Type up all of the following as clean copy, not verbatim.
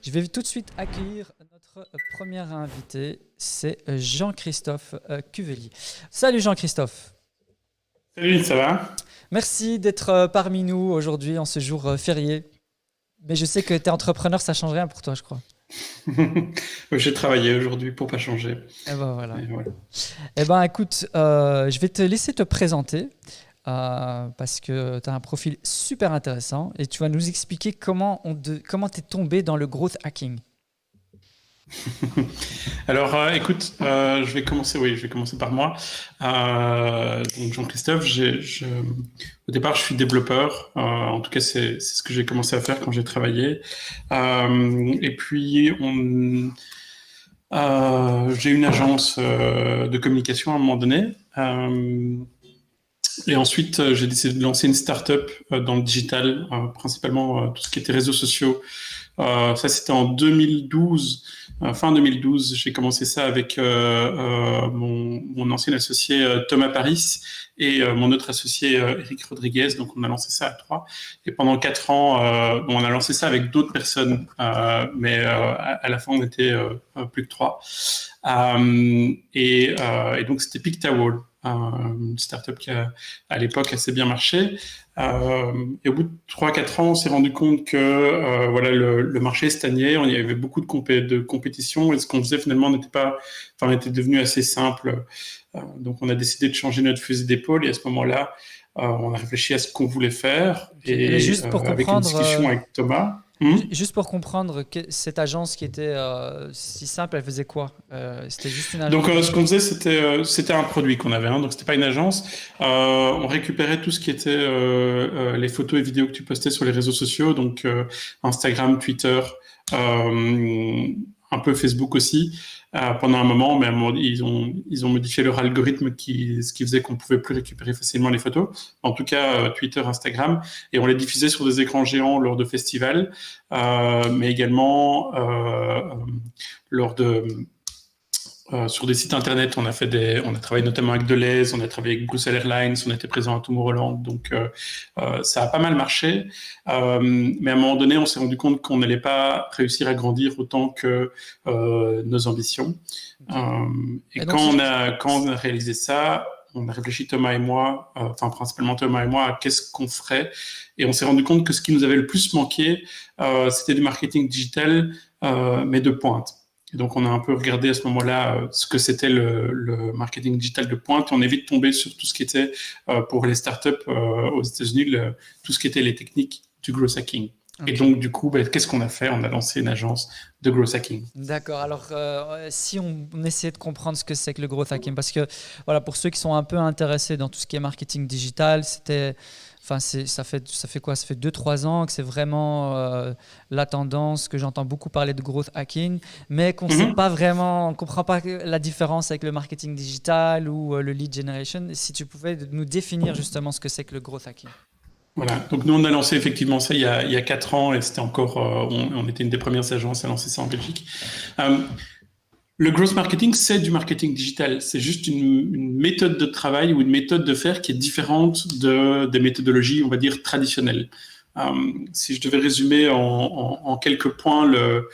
Je vais tout de suite accueillir notre premier invité, c'est Jean-Christophe Cuvelier. Salut Jean-Christophe. Salut, ça va? Merci d'être parmi nous aujourd'hui en ce jour férié. Mais je sais que tu es entrepreneur, ça change rien pour toi, je crois. J'ai travaillé aujourd'hui pour pas changer. Et ben voilà. Et voilà. Eh ben écoute, je vais te laisser te présenter parce que tu as un profil super intéressant et tu vas nous expliquer comment tu es tombé dans le growth hacking. Alors, écoute, je vais commencer par moi. Donc Jean-Christophe, au départ, je suis développeur. En tout cas, c'est ce que j'ai commencé à faire quand j'ai travaillé. Et puis, j'ai une agence de communication à un moment donné. Et ensuite, j'ai décidé de lancer une start-up dans le digital, principalement tout ce qui était réseaux sociaux. Ça, c'était en 2012, fin 2012. J'ai commencé ça avec mon ancien associé Thomas Paris et mon autre associé Eric Rodriguez. Donc, on a lancé ça à trois. Et pendant 4 ans, on a lancé ça avec d'autres personnes, mais à la fin, on était plus que trois. Et donc, c'était Pictawall, une startup qui a, à l'époque, assez bien marché. Et au bout de 3-4 ans, on s'est rendu compte que voilà, le marché stagnait, il y avait beaucoup de compétition et ce qu'on faisait finalement était devenu assez simple. Donc on a décidé de changer notre fusil d'épaule et à ce moment-là, on a réfléchi à ce qu'on voulait faire Ok. Mais et avec une discussion avec Thomas. juste pour comprendre, cette agence qui était si simple, elle faisait quoi? C'était juste une agence Donc, de... ce qu'on faisait, c'était un produit qu'on avait, hein, donc c'était pas une agence. On récupérait tout ce qui était les photos et vidéos que tu postais sur les réseaux sociaux, donc Instagram, Twitter, un peu Facebook aussi. Pendant un moment, mais ils ont modifié leur algorithme ce qui faisait qu'on pouvait plus récupérer facilement les photos. En tout cas, Twitter, Instagram, et on les diffusait sur des écrans géants lors de festivals, mais également lors de sur des sites internet. On a travaillé notamment avec Deleuze, on a travaillé avec Brussels Airlines, on était présent à Tomorrowland, donc ça a pas mal marché. Mais à un moment donné, on s'est rendu compte qu'on n'allait pas réussir à grandir autant que nos ambitions. Ok. Et Et donc, si quand on a réalisé ça, on a réfléchi, Thomas et moi, enfin principalement Thomas et moi, à qu'est-ce qu'on ferait. Et on s'est rendu compte que ce qui nous avait le plus manqué, c'était du marketing digital, mais de pointe. Et donc, on a un peu regardé à ce moment-là ce que c'était le marketing digital de pointe. On est vite tombé sur tout ce qui était pour les startups aux États-Unis, tout ce qui était les techniques du growth hacking. Et ok. donc, du coup, qu'est-ce qu'on a fait? On a lancé une agence de growth hacking. D'accord. Alors, si on essayait de comprendre ce que c'est que le growth hacking, parce que voilà, pour ceux qui sont un peu intéressés dans tout ce qui est marketing digital, ça fait quoi? Ça fait 2-3 ans que c'est vraiment la tendance, que j'entends beaucoup parler de growth hacking, mais qu'on sait Mhm. pas vraiment, on comprend pas la différence avec le marketing digital ou le lead generation. Si tu pouvais nous définir justement ce que c'est que le growth hacking. Voilà. Donc, nous, on a lancé effectivement ça il y a 4 ans et c'était encore, on était une des premières agences à lancer ça en Belgique. Euh, Le growth marketing, c'est du marketing digital. C'est juste une méthode de travail ou une méthode de faire qui est différente des méthodologies, on va dire, traditionnelles. Si je devais résumer en quelques points le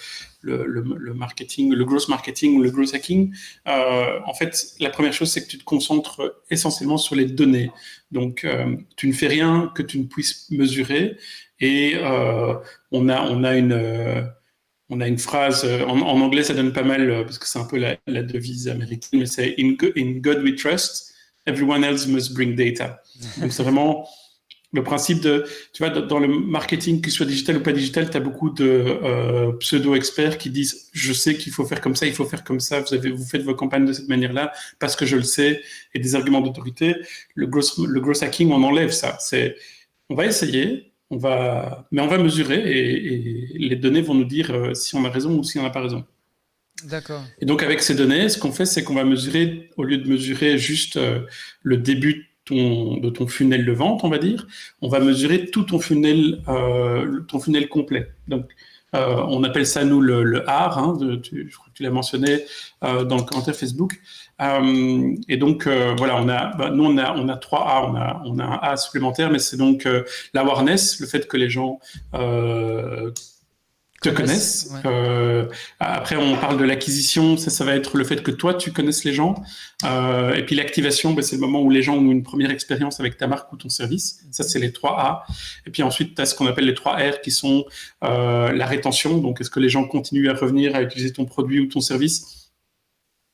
marketing, le growth marketing ou le growth hacking, en fait, la première chose, c'est que tu te concentres essentiellement sur les données. Donc, tu ne fais rien que tu ne puisses mesurer. Et on a une phrase, en anglais ça donne pas mal, parce que c'est un peu la devise américaine, mais c'est in God we trust, everyone else must bring data. Donc c'est vraiment le principe tu vois, dans le marketing, que ce soit digital ou pas digital, tu as beaucoup de pseudo-experts qui disent, je sais qu'il faut faire comme ça, il faut faire comme ça, vous faites vos campagnes de cette manière-là, parce que je le sais, et des arguments d'autorité. Le growth hacking, on enlève ça. On va essayer, mais on va mesurer et les données vont nous dire si on a raison ou si on n'a pas raison. D'accord. Et donc avec ces données, ce qu'on fait, c'est qu'on va mesurer, au lieu de mesurer juste le début de ton funnel de vente, on va dire, on va mesurer tout ton funnel complet. Donc on appelle ça, nous, le R, hein, je crois que tu l'as mentionné dans le commentaire Facebook. Et donc, voilà, nous, on a 3 A. On a un A supplémentaire, mais c'est donc l'awareness, le fait que les gens te connaissent. Après, on parle de l'acquisition, ça va être le fait que toi, tu connaisses les gens. Et puis l'activation, c'est le moment où les gens ont une première expérience avec ta marque ou ton service. Ça, c'est les 3 A. Et puis ensuite, tu as ce qu'on appelle les 3 R qui sont la rétention. Donc, est-ce que les gens continuent à revenir à utiliser ton produit ou ton service?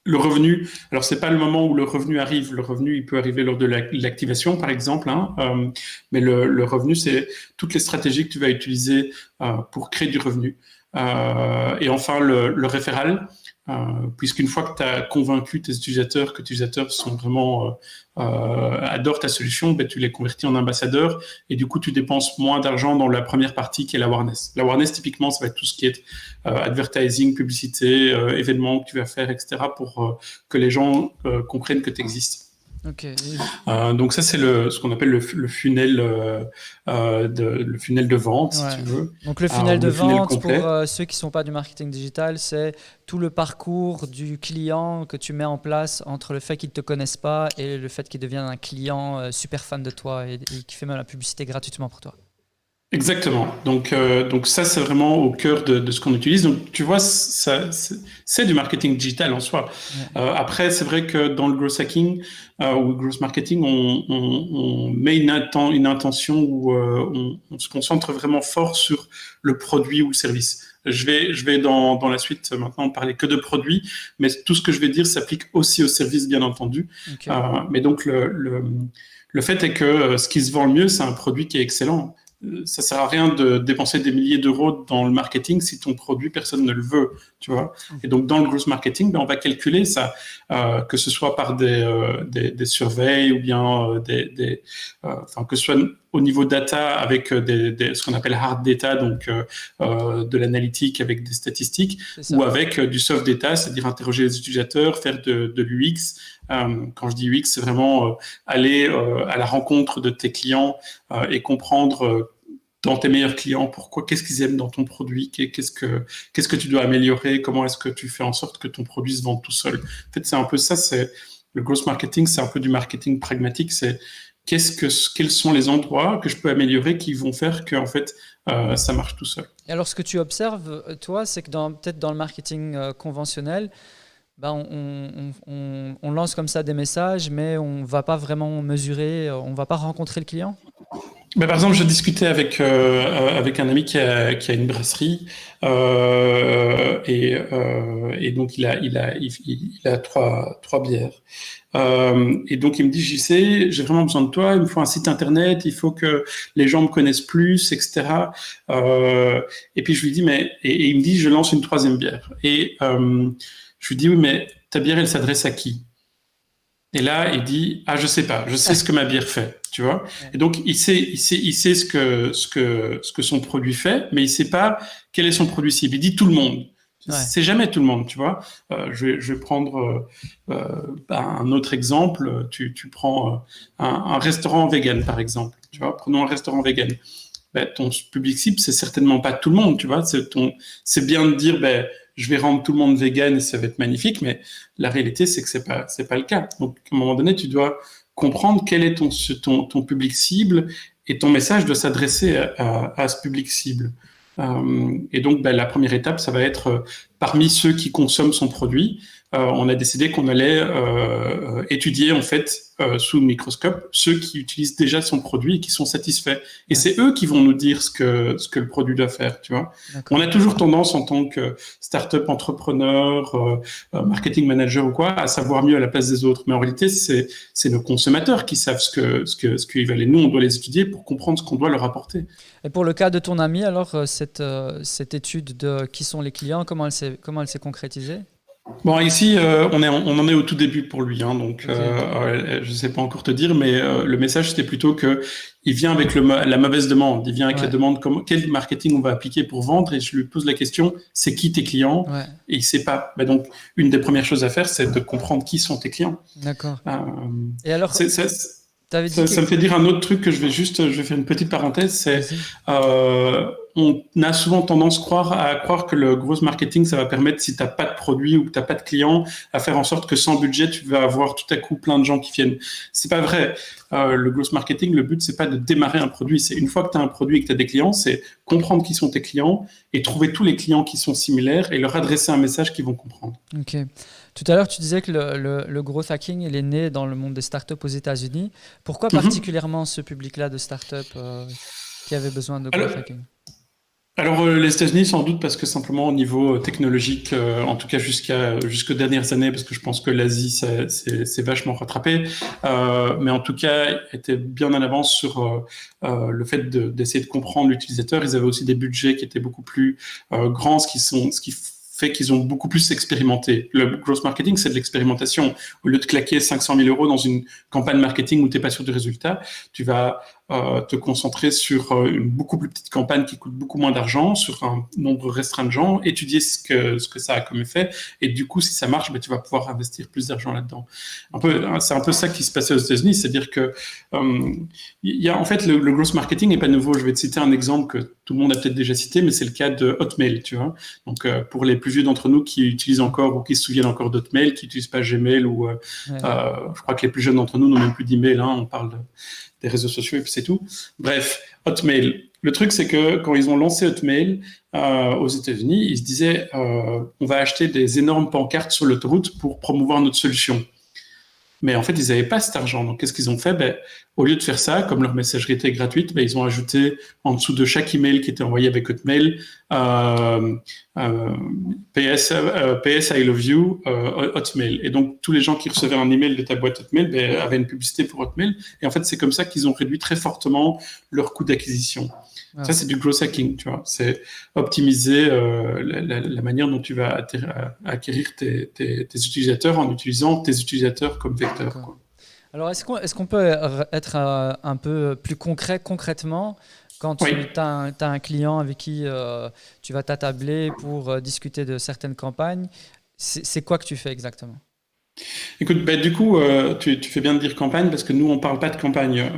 Le revenu, alors c'est pas le moment où le revenu arrive. Le revenu, il peut arriver lors de l'activation, par exemple. Mais le revenu, c'est toutes les stratégies que tu vas utiliser pour créer du revenu. Et enfin, le référal, puisqu'une fois que tu as convaincu tes utilisateurs que tes utilisateurs sont vraiment adorent ta solution, tu les convertis en ambassadeurs et du coup tu dépenses moins d'argent dans la première partie qui est l'awareness. L'awareness, typiquement, ça va être tout ce qui est advertising, publicité, événements que tu vas faire, etc. pour que les gens comprennent que tu existes. Okay. Donc ça, c'est ce qu'on appelle le funnel, le funnel de vente, si tu veux. Donc le funnel de vente, pour ceux qui ne sont pas du marketing digital, c'est tout le parcours du client que tu mets en place entre le fait qu'il ne te connaisse pas et le fait qu'il devienne un client super fan de toi et qui fait même la publicité gratuitement pour toi. Exactement. Donc ça, c'est vraiment au cœur de ce qu'on utilise. Donc, tu vois, c'est du marketing digital en soi. Après, c'est vrai que dans le growth hacking ou le growth marketing, on met une intention où on se concentre vraiment fort sur le produit ou le service. Je vais dans la suite maintenant parler que de produits, mais tout ce que je vais dire s'applique aussi au service, bien entendu. Okay. Mais donc, le fait est que ce qui se vend le mieux, c'est un produit qui est excellent. Ça sert à rien de dépenser des milliers d'euros dans le marketing si ton produit, personne ne le veut, tu vois. Et donc, dans le growth marketing, on va calculer ça, que ce soit par des surveys ou bien que ce soit au niveau data avec ce qu'on appelle hard data, donc de l'analytique avec des statistiques, ou avec du soft data, c'est-à-dire interroger les utilisateurs, faire de l'UX. Quand je dis UX, c'est vraiment aller à la rencontre de tes clients et comprendre dans tes meilleurs clients qu'est-ce qu'ils aiment dans ton produit, qu'est-ce que tu dois améliorer, comment est-ce que tu fais en sorte que ton produit se vende tout seul. En fait, c'est un peu ça, c'est le growth marketing, c'est un peu du marketing pragmatique, c'est quels sont les endroits que je peux améliorer qui vont faire que en fait ça marche tout seul. Et alors, ce que tu observes, toi, c'est que peut-être dans le marketing conventionnel, on lance comme ça des messages, mais on ne va pas vraiment mesurer, on ne va pas rencontrer le client. Par exemple, je discutais avec un ami qui a une brasserie et donc il a trois bières. Et donc il me dit, JC, j'ai vraiment besoin de toi, il me faut un site internet, il faut que les gens me connaissent plus, etc. Et puis je lui dis, et il me dit, je lance une 3e bière. Et je lui dis, oui, mais ta bière, elle s'adresse à qui? Et là, il dit, je sais pas, je sais ce que ma bière fait, tu vois. Et donc, il sait ce que son produit fait, mais il sait pas quel est son produit cible. Il dit tout le monde. C'est jamais tout le monde, tu vois. Je vais prendre un autre exemple. Tu prends un restaurant vegan, par exemple. Tu vois, prenons un restaurant vegan. Ton public cible, c'est certainement pas tout le monde, tu vois. C'est bien de dire, je vais rendre tout le monde vegan et ça va être magnifique, mais la réalité, c'est que c'est pas le cas. Donc, à un moment donné, tu dois comprendre quel est ton public cible et ton message doit s'adresser à ce public cible. Et donc, la première étape, ça va être parmi ceux qui consomment son produit, on a décidé qu'on allait étudier en fait sous le microscope ceux qui utilisent déjà son produit et qui sont satisfaits. Et c'est eux qui vont nous dire ce que le produit doit faire, tu vois. On a toujours tendance en tant que start-up entrepreneur, marketing manager ou quoi, à savoir mieux à la place des autres. Mais en réalité, c'est nos consommateurs qui savent ce qu'ils veulent. Et nous, on doit les étudier pour comprendre ce qu'on doit leur apporter. Et pour le cas de ton ami, alors, cette étude de qui sont les clients, comment elle s'est concrétisée? Bon, ici, on en est au tout début pour lui, donc je ne sais pas encore te dire, mais le message, c'était plutôt qu'il vient avec la mauvaise demande. Il vient avec la demande, quel marketing on va appliquer pour vendre, et je lui pose la question, c'est qui tes clients? Et il ne sait pas. Donc, une des premières choses à faire, c'est de comprendre qui sont tes clients. D'accord. Et alors, ça me fait dire un autre truc que je vais faire une petite parenthèse, c'est on a souvent tendance à croire que le growth marketing, ça va permettre, si tu n'as pas de produit ou que tu n'as pas de clients, à faire en sorte que sans budget, tu vas avoir tout à coup plein de gens qui viennent. C'est pas vrai. Le growth marketing, le but, c'est pas de démarrer un produit. C'est une fois que tu as un produit et que tu as des clients, c'est comprendre qui sont tes clients et trouver tous les clients qui sont similaires et leur adresser un message qu'ils vont comprendre. Ok. Tout à l'heure, tu disais que le growth hacking, il est né dans le monde des startups aux États-Unis. Pourquoi particulièrement ce public-là de startups qui avait besoin de growth hacking? Alors, les États-Unis, sans doute parce que simplement au niveau technologique, en tout cas jusqu'aux dernières années, parce que je pense que l'Asie c'est vachement rattrapé, mais en tout cas était bien en avance sur le fait d'essayer de comprendre l'utilisateur. Ils avaient aussi des budgets qui étaient beaucoup plus grands, ce qui fait qu'ils ont beaucoup plus expérimenté. Le growth marketing, c'est de l'expérimentation. Au lieu de claquer 500 000 € dans une campagne marketing où tu n'es pas sûr du résultat, tu vas te concentrer sur une beaucoup plus petite campagne qui coûte beaucoup moins d'argent, sur un nombre restreint de gens, étudier ce que ça a comme effet, et du coup, si ça marche, tu vas pouvoir investir plus d'argent là-dedans. C'est un peu ça qui se passait aux États-Unis, c'est-à-dire que en fait, le growth marketing n'est pas nouveau. Je vais te citer un exemple que tout le monde a peut-être déjà cité, mais c'est le cas de Hotmail, tu vois. Donc, pour les plus vieux d'entre nous qui utilisent encore ou qui se souviennent encore d'Hotmail, qui n'utilisent pas Gmail, ou je crois que les plus jeunes d'entre nous n'ont même plus d'email, on parle des réseaux sociaux et puis c'est tout. Bref, Hotmail. Le truc, c'est que quand ils ont lancé Hotmail aux États-Unis, ils se disaient on va acheter des énormes pancartes sur l'autoroute pour promouvoir notre solution. Mais en fait, ils n'avaient pas cet argent. Donc, qu'est-ce qu'ils ont fait? Au lieu de faire ça, comme leur messagerie était gratuite, ils ont ajouté en dessous de chaque email qui était envoyé avec Hotmail PS I love you Hotmail. Et donc, tous les gens qui recevaient un email de ta boîte Hotmail avaient une publicité pour Hotmail. Et en fait, c'est comme ça qu'ils ont réduit très fortement leur coût d'acquisition. Ah. Ça, c'est du growth hacking, tu vois. C'est optimiser la manière dont tu vas acquérir tes utilisateurs en utilisant tes utilisateurs comme vecteur, quoi. Alors, est-ce qu'on peut être un peu plus concrètement, quand tu as un client avec qui tu vas t'attabler pour discuter de certaines campagnes, c'est quoi que tu fais exactement? Écoute, du coup, tu fais bien de dire campagne parce que nous, on parle pas de campagne.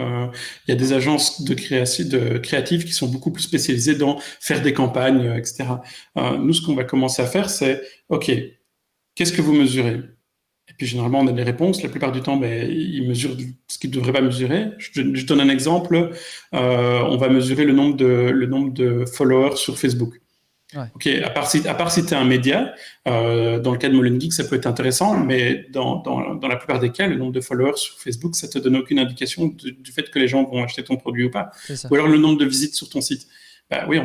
Il y a des agences de créatives qui sont beaucoup plus spécialisées dans faire des campagnes, etc. Nous, ce qu'on va commencer à faire, c'est OK, qu'est-ce que vous mesurez? Et puis généralement, on a des réponses. La plupart du temps, ils mesurent ce qu'ils ne devraient pas mesurer. Je donne un exemple. On va mesurer le nombre de followers sur Facebook. Ouais. Ok, à part si tu es un média, dans le cas de Molen Geek, ça peut être intéressant, mais dans la plupart des cas, le nombre de followers sur Facebook, ça te donne aucune indication du fait que les gens vont acheter ton produit ou pas. Ou alors le nombre de visites sur ton site. Oui,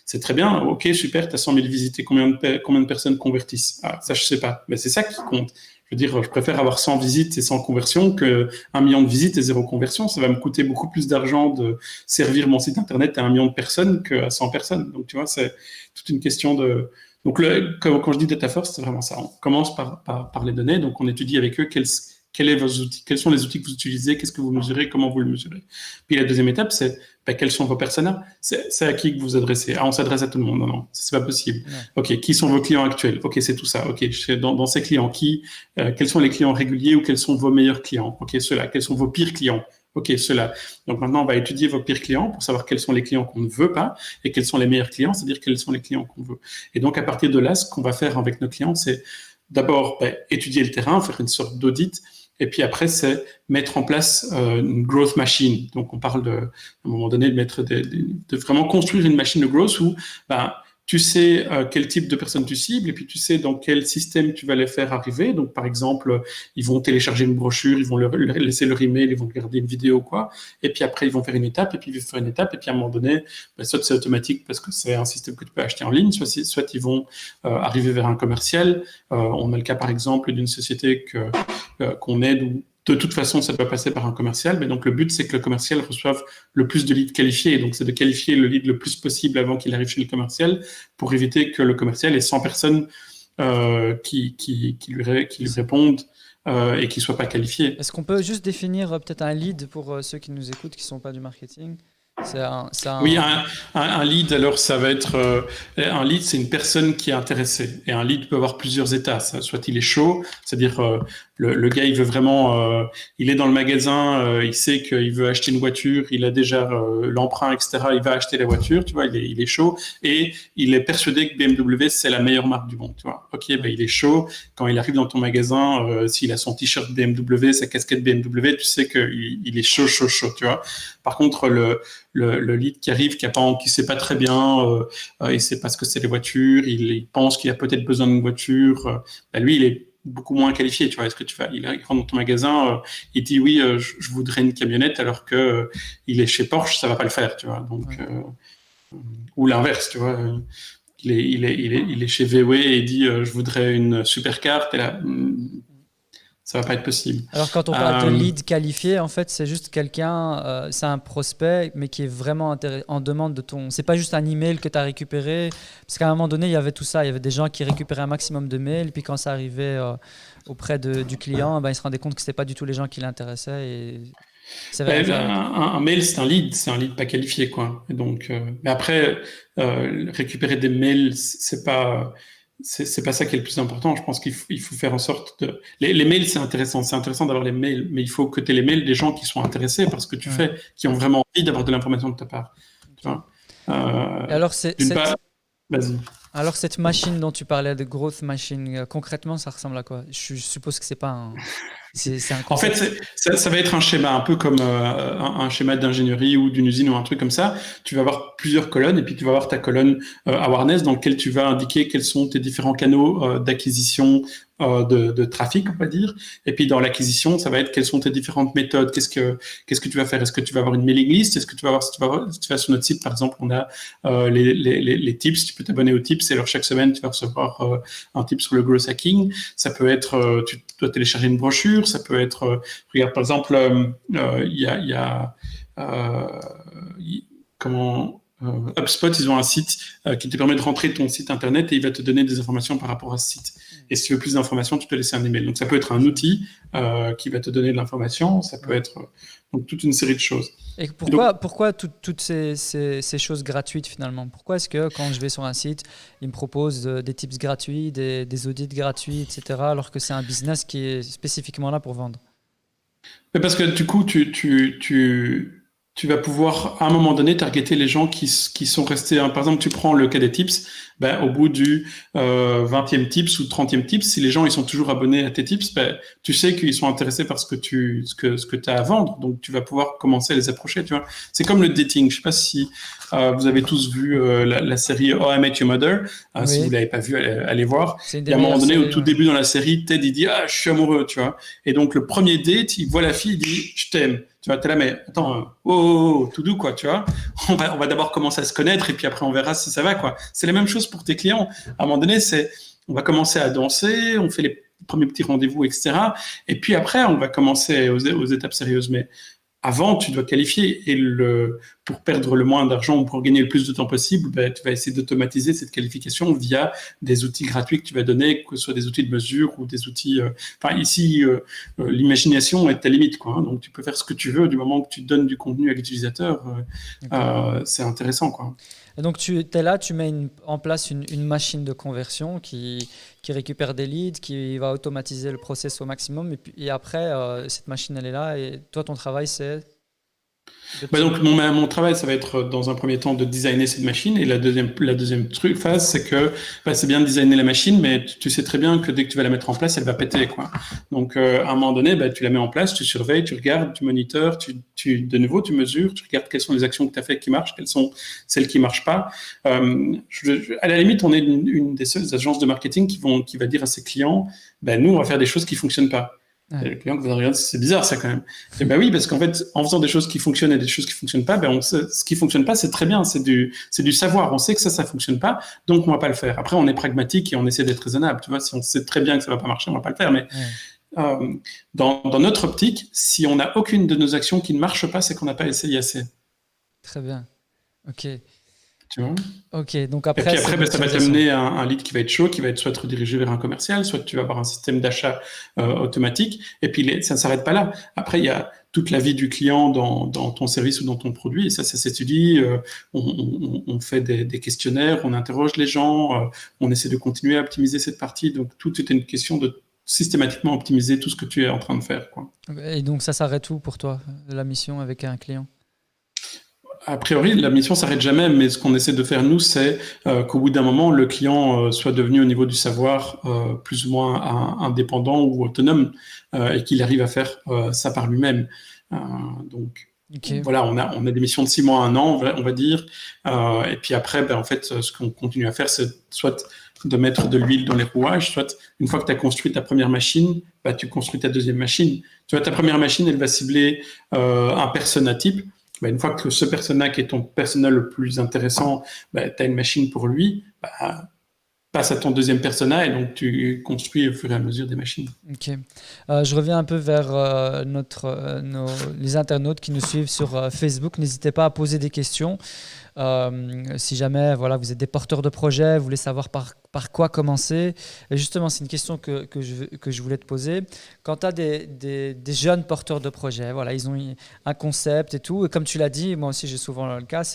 c'est très bien. Ok, super, tu as 100 000 visites et combien de personnes convertissent? Ça, je sais pas. Mais c'est ça qui compte. Je veux dire, je préfère avoir 100 visites et 100 conversions que 1 million de visites et 0 conversion. Ça va me coûter beaucoup plus d'argent de servir mon site internet à 1 million de personnes qu'à 100 personnes. Donc, tu vois, c'est toute une question de... Donc, quand je dis data first, c'est vraiment ça. On commence par les données. Donc, on étudie avec eux quels sont les outils que vous utilisez, qu'est-ce que vous mesurez, comment vous le mesurez. Puis la deuxième étape, c'est quels sont vos personas, c'est à qui que vous vous adressez. On s'adresse à tout le monde. Non, c'est pas possible. Ouais. Ok, qui sont vos clients actuels? Ok, c'est tout ça. Ok, dans ces clients, quels sont les clients réguliers ou quels sont vos meilleurs clients? Ok, ceux-là. Quels sont vos pires clients? Ok, ceux-là. Donc maintenant, on va étudier vos pires clients pour savoir quels sont les clients qu'on ne veut pas et quels sont les meilleurs clients, c'est-à-dire quels sont les clients qu'on veut. Et donc, à partir de là, ce qu'on va faire avec nos clients, c'est d'abord étudier le terrain, faire une sorte d'audit. Et puis après, c'est mettre en place une growth machine. Donc, on parle à un moment donné de vraiment construire une machine de growth où tu sais quel type de personnes tu cibles et puis tu sais dans quel système tu vas les faire arriver. Donc, par exemple, ils vont télécharger une brochure, ils vont leur laisser leur email, ils vont regarder une vidéo, quoi. Et puis après, ils vont faire une étape et puis ils vont faire une étape. Et puis à un moment donné, soit c'est automatique parce que c'est un système que tu peux acheter en ligne, soit ils vont arriver vers un commercial. On a le cas, par exemple, d'une société qu'on aide où de toute façon, ça doit passer par un commercial. Mais donc, le but, c'est que le commercial reçoive le plus de leads qualifiés. Et donc, c'est de qualifier le lead le plus possible avant qu'il arrive chez le commercial pour éviter que le commercial ait 100 personnes qui lui répondent et qui ne soient pas qualifiées. Est-ce qu'on peut juste définir peut-être un lead pour ceux qui nous écoutent qui ne sont pas du marketing? Oui, un lead, alors ça va être un lead, c'est une personne qui est intéressée. Et un lead peut avoir plusieurs états. Soit il est chaud, c'est-à-dire le gars il veut vraiment, il est dans le magasin, il sait qu'il veut acheter une voiture, il a déjà l'emprunt, etc. Il va acheter la voiture, tu vois, il est chaud et il est persuadé que BMW c'est la meilleure marque du monde, tu vois. Ok, ben il est chaud. Quand il arrive dans ton magasin, s'il a son t-shirt BMW, sa casquette BMW, tu sais qu'il est chaud, chaud, chaud, tu vois. Par contre, le lead qui arrive, qui sait pas très bien, il sait pas ce que c'est les voitures, il pense qu'il a peut-être besoin d'une voiture, lui, il est beaucoup moins qualifié, tu vois. Est-ce que il rentre dans ton magasin, il dit oui, je voudrais une camionnette, alors que il est chez Porsche, ça va pas le faire, tu vois. Donc, ou l'inverse, tu vois. Il est chez VW et il dit je voudrais une supercar, t'es là. Ça va pas être possible. Alors quand on parle de lead qualifié, en fait, c'est juste quelqu'un, c'est un prospect, mais qui est vraiment en demande de ton... C'est pas juste un email que tu as récupéré, parce qu'à un moment donné, il y avait tout ça. Il y avait des gens qui récupéraient un maximum de mails, puis quand ça arrivait auprès du client, ben, ils se rendaient compte que c'était pas du tout les gens qui l'intéressaient. Et... C'est vrai, un mail, c'est un lead pas qualifié, quoi. Et donc, mais après, récupérer des mails, c'est pas ça qui est le plus important. Je pense qu'il faut faire en sorte de... Les mails, c'est intéressant. C'est intéressant d'avoir les mails, mais il faut que tu aies les mails des gens qui sont intéressés par ce que tu fais, qui ont vraiment envie d'avoir de l'information de ta part. Tu vois et alors, Vas-y. Alors, cette machine dont tu parlais, de growth machine, concrètement, ça ressemble à quoi? Je suppose que c'est pas un... C'est un en fait, ça va être un schéma, un peu comme un schéma d'ingénierie ou d'une usine ou un truc comme ça. Tu vas avoir plusieurs colonnes et puis tu vas avoir ta colonne awareness dans laquelle tu vas indiquer quels sont tes différents canaux d'acquisition de trafic, on va dire. Et puis dans l'acquisition, ça va être quelles sont tes différentes méthodes. Qu'est-ce que tu vas faire? Est-ce que tu vas avoir une mailing list? Est-ce que tu vas avoir, si tu vas sur notre site, par exemple, on a les tips. Tu peux t'abonner aux tips et alors chaque semaine, tu vas recevoir un tip sur le growth hacking. Ça peut être, tu dois télécharger une brochure. Ça peut être, regarde, par exemple, HubSpot, ils ont un site qui te permet de rentrer ton site internet et il va te donner des informations par rapport à ce site. Et si tu veux plus d'informations, tu peux laisser un email. Donc ça peut être un outil qui va te donner de l'information, ça peut être donc toute une série de choses. Et pourquoi toutes ces choses gratuites finalement? Pourquoi est-ce que quand je vais sur un site, ils me proposent des tips gratuits, des audits gratuits, etc., alors que c'est un business qui est spécifiquement là pour vendre? Mais parce que du coup, tu vas pouvoir, à un moment donné, targeter les gens qui sont restés. Par exemple, tu prends le cas des tips, au bout du 20e tips ou 30e tips, si les gens ils sont toujours abonnés à tes tips, tu sais qu'ils sont intéressés par ce que tu as à vendre, donc tu vas pouvoir commencer à les approcher. Tu vois, c'est comme le dating. Je sais pas si vous avez tous vu la série Oh, I Met Your Mother. Oui. Si vous l'avez pas vu, allez voir. Il y a un moment donné, au tout début dans la série, Ted il dit je suis amoureux, tu vois. Et donc le premier date, il voit la fille, il dit je t'aime. Tu vois, t'es là, mais attends, tout doux, quoi, tu vois. On va d'abord commencer à se connaître et puis après on verra si ça va, quoi. C'est la même chose pour tes clients. À un moment donné, on va commencer à danser, on fait les premiers petits rendez-vous, etc. Et puis après, on va commencer aux étapes sérieuses. Mais avant, tu dois qualifier et pour perdre le moins d'argent ou pour gagner le plus de temps possible, tu vas essayer d'automatiser cette qualification via des outils gratuits que tu vas donner, que ce soit des outils de mesure ou des outils. Ici, l'imagination est ta limite, quoi. Donc, tu peux faire ce que tu veux du moment que tu donnes du contenu à l'utilisateur. C'est intéressant, quoi. Et donc, tu es là, tu mets en place une machine de conversion qui récupère des leads, qui va automatiser le process au maximum. Et après, cette machine, elle est là. Et toi, ton travail, c'est... Donc mon travail, ça va être dans un premier temps de designer cette machine, et la deuxième phase, c'est que c'est bien de designer la machine, mais tu sais très bien que dès que tu vas la mettre en place, elle va péter, quoi. Donc à un moment donné, tu la mets en place, tu surveilles, tu regardes, tu moniteurs, de nouveau tu mesures, tu regardes quelles sont les actions que tu as faites qui marchent, quelles sont celles qui marchent pas. À la limite, on est une des seules agences de marketing qui va dire à ses clients, nous on va faire des choses qui fonctionnent pas. Et le client va regarder, c'est bizarre ça quand même. Et oui, parce qu'en fait, en faisant des choses qui fonctionnent et des choses qui fonctionnent pas, on sait, ce qui fonctionne pas, c'est très bien, c'est du savoir. On sait que ça fonctionne pas, donc on va pas le faire. Après, on est pragmatique et on essaie d'être raisonnable. Tu vois, si on sait très bien que ça va pas marcher, on va pas le faire. Mais dans notre optique, si on n'a aucune de nos actions qui ne marche pas, c'est qu'on n'a pas essayé assez. Très bien. Ok. Tu vois? Ok, donc après, ça va t'amener un lead qui va être chaud, qui va être soit redirigé vers un commercial, soit tu vas avoir un système d'achat automatique. Et puis ça ne s'arrête pas là. Après, il y a toute la vie du client dans ton service ou dans ton produit. Et ça s'étudie. On fait des questionnaires, on interroge les gens, on essaie de continuer à optimiser cette partie. Donc, tout est une question de systématiquement optimiser tout ce que tu es en train de faire, quoi. Et donc ça s'arrête où pour toi, la mission avec un client? A priori, la mission s'arrête jamais, mais ce qu'on essaie de faire, nous, c'est qu'au bout d'un moment, le client soit devenu au niveau du savoir plus ou moins indépendant ou autonome et qu'il arrive à faire ça par lui-même. Donc, voilà, on a des missions de 6 mois à 1 an, on va dire. Et puis après, en fait, ce qu'on continue à faire, c'est soit de mettre de l'huile dans les rouages, soit une fois que tu as construit ta première machine, tu construis ta deuxième machine. Tu vois, ta première machine, elle va cibler un persona type. Une fois que ce persona qui est ton persona le plus intéressant, tu as une machine pour lui, passe à ton deuxième persona et donc tu construis au fur et à mesure des machines. Ok. Je reviens un peu vers les internautes qui nous suivent sur Facebook. N'hésitez pas à poser des questions. Si jamais vous êtes des porteurs de projets, vous voulez savoir par quoi commencer. Et justement, c'est une question que je voulais te poser. Quand tu as des jeunes porteurs de projets, ils ont un concept et tout, et comme tu l'as dit, moi aussi j'ai souvent le cas,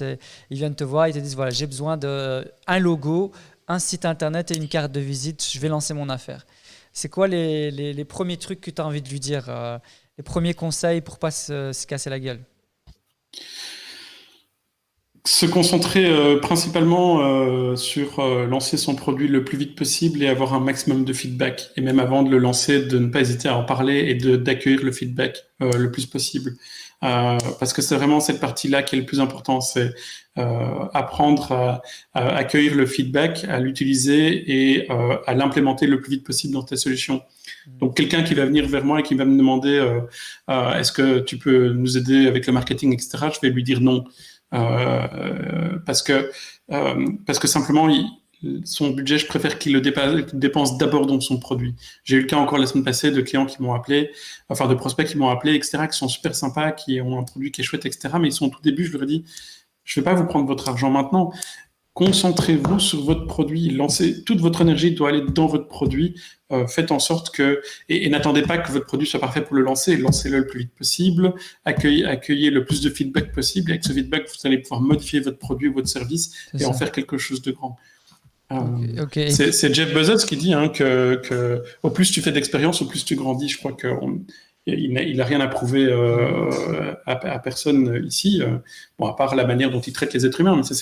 ils viennent te voir, ils te disent j'ai besoin d'un logo, un site internet et une carte de visite, je vais lancer mon affaire. C'est quoi les premiers trucs que tu as envie de lui dire, les premiers conseils pour ne pas se casser la gueule? Se concentrer principalement sur lancer son produit le plus vite possible et avoir un maximum de feedback. Et même avant de le lancer, de ne pas hésiter à en parler et d'accueillir le feedback le plus possible. Parce que c'est vraiment cette partie-là qui est le plus important, c'est apprendre à accueillir le feedback, à l'utiliser et à l'implémenter le plus vite possible dans ta solution. Donc quelqu'un qui va venir vers moi et qui va me demander est-ce que tu peux nous aider avec le marketing, etc., je vais lui dire non. Parce que simplement son budget, je préfère qu'il le dépense d'abord dans son produit. J'ai eu le cas encore la semaine passée de clients qui m'ont appelé, de prospects qui m'ont appelé, etc., qui sont super sympas, qui ont un produit qui est chouette, etc., mais ils sont au tout début. Je leur ai dit, je vais pas vous prendre votre argent maintenant. Concentrez-vous sur votre produit, lancez toute votre énergie doit aller dans votre produit. Faites en sorte que et n'attendez pas que votre produit soit parfait pour le lancer. Lancez-le le plus vite possible. Accueillez le plus de feedback possible. Et avec ce feedback, vous allez pouvoir modifier votre produit ou votre service et en faire quelque chose de grand. Okay. C'est Jeff Bezos qui dit que au plus tu fais d'expérience, au plus tu grandis. Je crois qu'il n'a rien à prouver à personne ici, à part la manière dont il traite les êtres humains, mais ça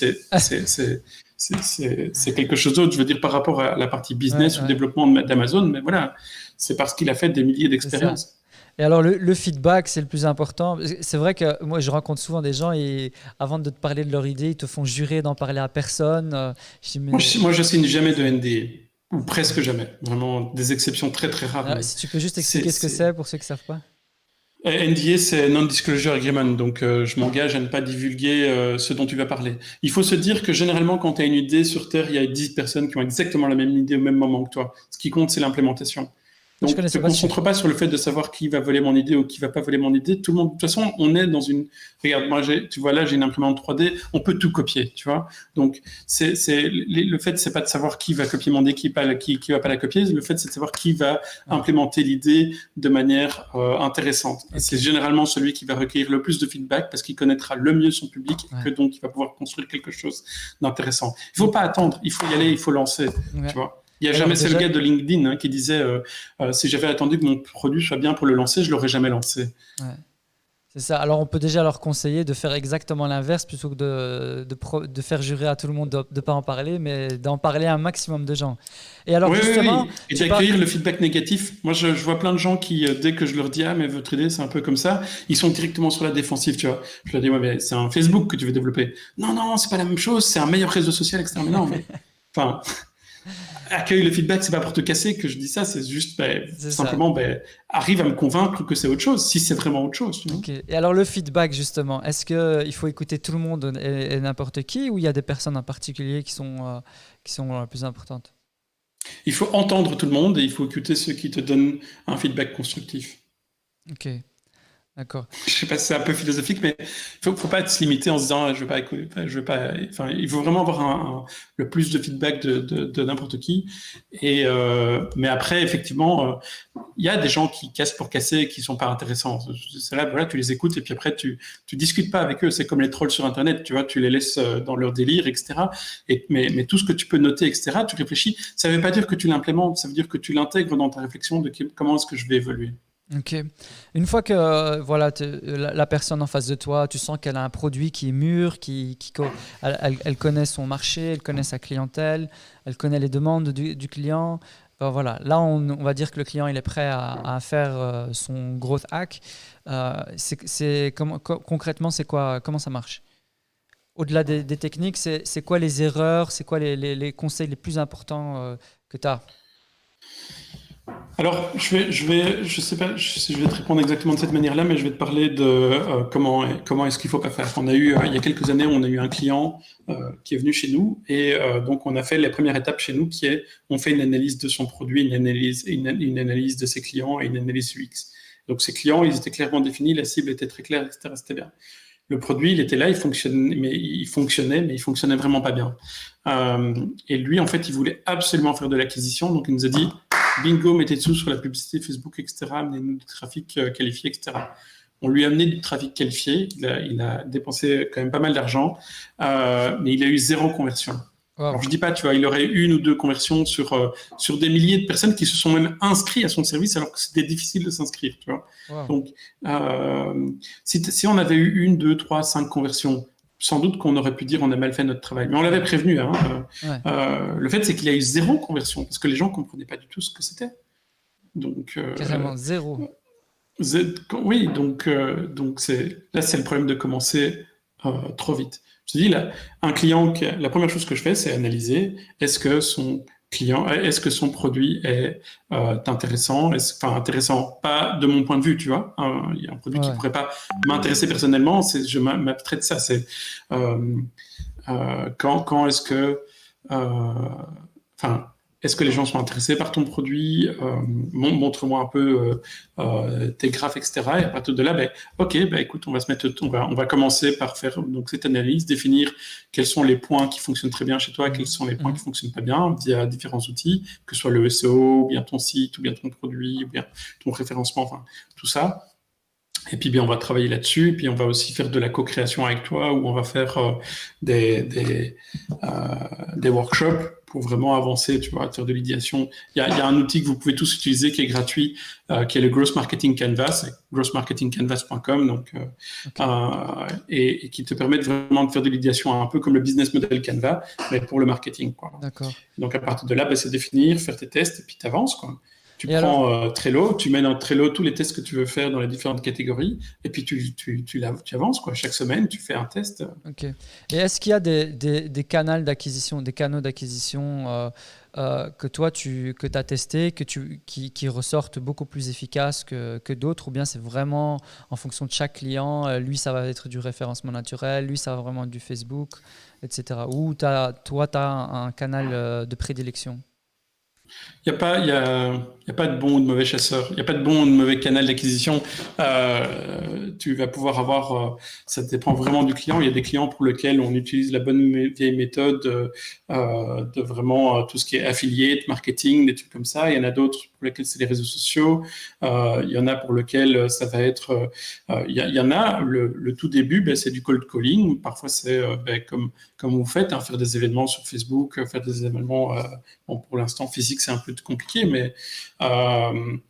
c'est quelque chose d'autre, je veux dire, par rapport à la partie business ou développement d'Amazon, mais voilà, c'est parce qu'il a fait des milliers d'expériences. Et alors, le feedback, c'est le plus important. C'est vrai que moi, je rencontre souvent des gens et avant de te parler de leur idée, ils te font jurer d'en parler à personne. Moi, je signe jamais de NDA. Ou presque jamais. Vraiment, des exceptions très, très rares. Si tu peux juste expliquer ce que c'est pour ceux qui ne savent pas. NDA, c'est Non-Disclosure Agreement. Donc, je m'engage à ne pas divulguer ce dont tu vas parler. Il faut se dire que généralement, quand tu as une idée sur Terre, il y a 10 personnes qui ont exactement la même idée au même moment que toi. Ce qui compte, c'est l'implémentation. Donc, ne te concentre pas sur le fait de savoir qui va voler mon idée ou qui va pas voler mon idée. Tout le monde, de toute façon, on est dans une. Regarde, moi, tu vois là, j'ai une imprimante 3D. On peut tout copier, tu vois. Donc, le fait, c'est pas de savoir qui va copier mon idée, qui va pas la copier. Le fait, c'est de savoir qui va implémenter l'idée de manière intéressante. Et c'est généralement celui qui va recueillir le plus de feedback parce qu'il connaîtra le mieux son public et que donc il va pouvoir construire quelque chose d'intéressant. Il faut pas attendre. Il faut y aller. Il faut lancer. Tu vois. Il n'y a jamais, c'est le gars de LinkedIn qui disait si j'avais attendu que mon produit soit bien pour le lancer, je ne l'aurais jamais lancé. Ouais. C'est ça. Alors, on peut déjà leur conseiller de faire exactement l'inverse plutôt que de faire jurer à tout le monde de ne pas en parler, mais d'en parler à un maximum de gens. Et alors, justement. Oui. Et d'accueillir le feedback négatif. Moi, je vois plein de gens qui, dès que je leur dis mais votre idée, c'est un peu comme ça, ils sont directement sur la défensive, tu vois. Je leur dis mais c'est un Facebook que tu veux développer. Non, c'est pas la même chose, c'est un meilleur réseau social, etc. Mais non, mais. Enfin. Accueille le feedback, c'est pas pour te casser que je dis ça, c'est juste simplement arrive à me convaincre que c'est autre chose, si c'est vraiment autre chose. Tu vois. Okay. Et alors le feedback justement, est-ce qu'il faut écouter tout le monde et n'importe qui ou il y a des personnes en particulier qui sont les plus importantes? Il faut entendre tout le monde et il faut écouter ceux qui te donnent un feedback constructif. Ok. D'accord. Je sais pas si c'est un peu philosophique, mais faut pas se limiter en se disant, je veux pas écouter, je veux pas, enfin, il faut vraiment avoir le plus de feedback de n'importe qui. Mais après, effectivement, il y a des gens qui cassent pour casser et qui sont pas intéressants. C'est là, voilà, tu les écoutes et puis après, tu discutes pas avec eux. C'est comme les trolls sur Internet, tu vois, tu les laisses dans leur délire, etc. Mais tout ce que tu peux noter, etc., tu réfléchis. Ça veut pas dire que tu l'implémentes, ça veut dire que tu l'intègres dans ta réflexion de comment est-ce que je vais évoluer. Ok. Une fois que voilà, la personne en face de toi, tu sens qu'elle a un produit qui est mûr, elle connaît son marché, elle connaît sa clientèle, elle connaît les demandes du client. Ben voilà, là on va dire que le client il est prêt à faire son growth hack. Concrètement, c'est quoi, comment ça marche? Au-delà des techniques, c'est quoi les erreurs, c'est quoi les conseils les plus importants que tu as? Alors, je sais pas si je vais te répondre exactement de cette manière-là, mais je vais te parler de comment est-ce qu'il faut pas faire. Il y a quelques années, on a eu un client qui est venu chez nous et donc on a fait la première étape chez nous qui est on fait une analyse de son produit, une analyse de ses clients et une analyse UX. Donc ces clients, ils étaient clairement définis, la cible était très claire, etc. C'était bien. Le produit, il était là, il fonctionnait vraiment pas bien. Et lui, en fait, il voulait absolument faire de l'acquisition, donc il nous a dit bingo, mettez dessous sur la publicité Facebook, etc. Amenez-nous du trafic qualifié, etc. On lui a amené du trafic qualifié. Il a dépensé quand même pas mal d'argent, mais il a eu 0 conversion. Wow. Alors je dis pas, tu vois, il aurait eu 1 ou 2 conversions sur des milliers de personnes qui se sont même inscrits à son service alors que c'était difficile de s'inscrire, tu vois. Wow. Donc si on avait eu 1, 2, 3, 5 conversions, sans doute qu'on aurait pu dire on a mal fait notre travail. Mais on l'avait prévenu. Hein. Ouais. Le fait, c'est qu'il y a eu 0 conversion parce que les gens ne comprenaient pas du tout ce que c'était. Donc, Carrément 0. Oui, donc là, c'est le problème de commencer trop vite. Je te dis, là, la première chose que je fais, c'est analyser est-ce que son produit est intéressant, intéressant, pas de mon point de vue, tu vois. Il y a un produit qui pourrait pas m'intéresser personnellement, je m'abstrais de ça. C'est quand est-ce que est-ce que les gens sont intéressés par ton produit? Montre-moi un peu tes graphes, etc. Et à partir de là, écoute, on va commencer par faire donc cette analyse, définir quels sont les points qui fonctionnent très bien chez toi, quels sont les points qui fonctionnent pas bien via différents outils, que ce soit le SEO, ou bien ton site, ou bien ton produit, ou bien ton référencement, enfin tout ça. Et puis, bien, on va travailler là-dessus. Puis, on va aussi faire de la co-création avec toi, où on va faire des workshops pour vraiment avancer, tu vois, faire de l'idéation. Il y a un outil que vous pouvez tous utiliser qui est gratuit, qui est le Growth Marketing Canvas, growthmarketingcanvas.com, donc, et qui te permet vraiment de faire de l'idéation un peu comme le business model Canva, mais pour le marketing, quoi. D'accord. Donc, à partir de là, c'est définir, faire tes tests, et puis tu avances, quoi. Tu prends Trello, tu mets dans Trello tous les tests que tu veux faire dans les différentes catégories, et puis tu avances, quoi. Chaque semaine, tu fais un test. Ok. Et est-ce qu'il y a des canaux d'acquisition que toi, que tu as testé, qui ressortent beaucoup plus efficaces que d'autres, ou bien c'est vraiment en fonction de chaque client, lui, ça va être du référencement naturel, lui, ça va vraiment être du Facebook, etc. Ou toi, tu as un canal de prédilection? Il n'y a pas de bon ou de mauvais chasseur. Il n'y a pas de bon ou de mauvais canal d'acquisition. Tu vas pouvoir avoir, ça dépend vraiment du client. Il y a des clients pour lesquels on utilise la bonne vieille méthode de vraiment tout ce qui est affiliate, marketing, des trucs comme ça. Il y en a d'autres pour lesquels c'est les réseaux sociaux. Il y en a pour lesquels ça va être... il y en a, le tout début, c'est du cold calling. Parfois, c'est comme vous faites, hein, faire des événements sur Facebook, faire des événements... Bon, pour l'instant, physique, c'est un peu compliqué, mais il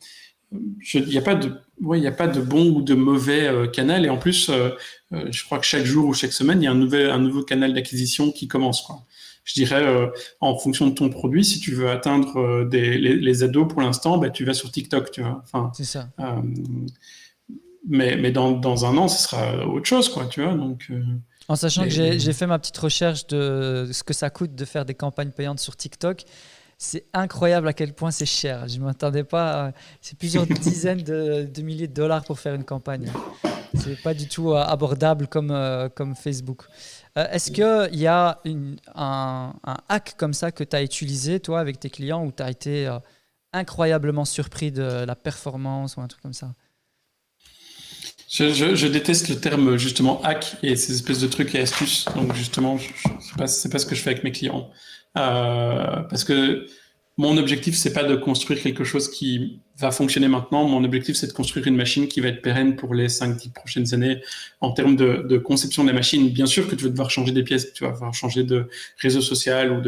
n'y a pas de bon ou de mauvais canal. Et en plus, je crois que chaque jour ou chaque semaine, il y a un nouveau canal d'acquisition qui commence, quoi. Je dirais, en fonction de ton produit, si tu veux atteindre les ados pour l'instant, tu vas sur TikTok, tu vois. Enfin, c'est ça. Mais dans un an, ce sera autre chose, quoi, tu vois. Donc, en sachant que j'ai fait ma petite recherche de ce que ça coûte de faire des campagnes payantes sur TikTok, c'est incroyable à quel point c'est cher. Je ne m'attendais pas. C'est plusieurs dizaines de milliers de dollars pour faire une campagne. C'est pas du tout abordable comme Facebook. Est-ce qu'il y a un hack comme ça que tu as utilisé, toi, avec tes clients, où tu as été incroyablement surpris de la performance ou un truc comme ça? Je déteste le terme justement hack et ces espèces de trucs et astuces. Donc justement, c'est pas ce que je fais avec mes clients. Parce que mon objectif, c'est pas de construire quelque chose qui va fonctionner maintenant. Mon objectif, c'est de construire une machine qui va être pérenne pour les 5-10 prochaines années en termes de conception de la machine. Bien sûr que tu vas devoir changer des pièces, tu vas devoir changer de réseau social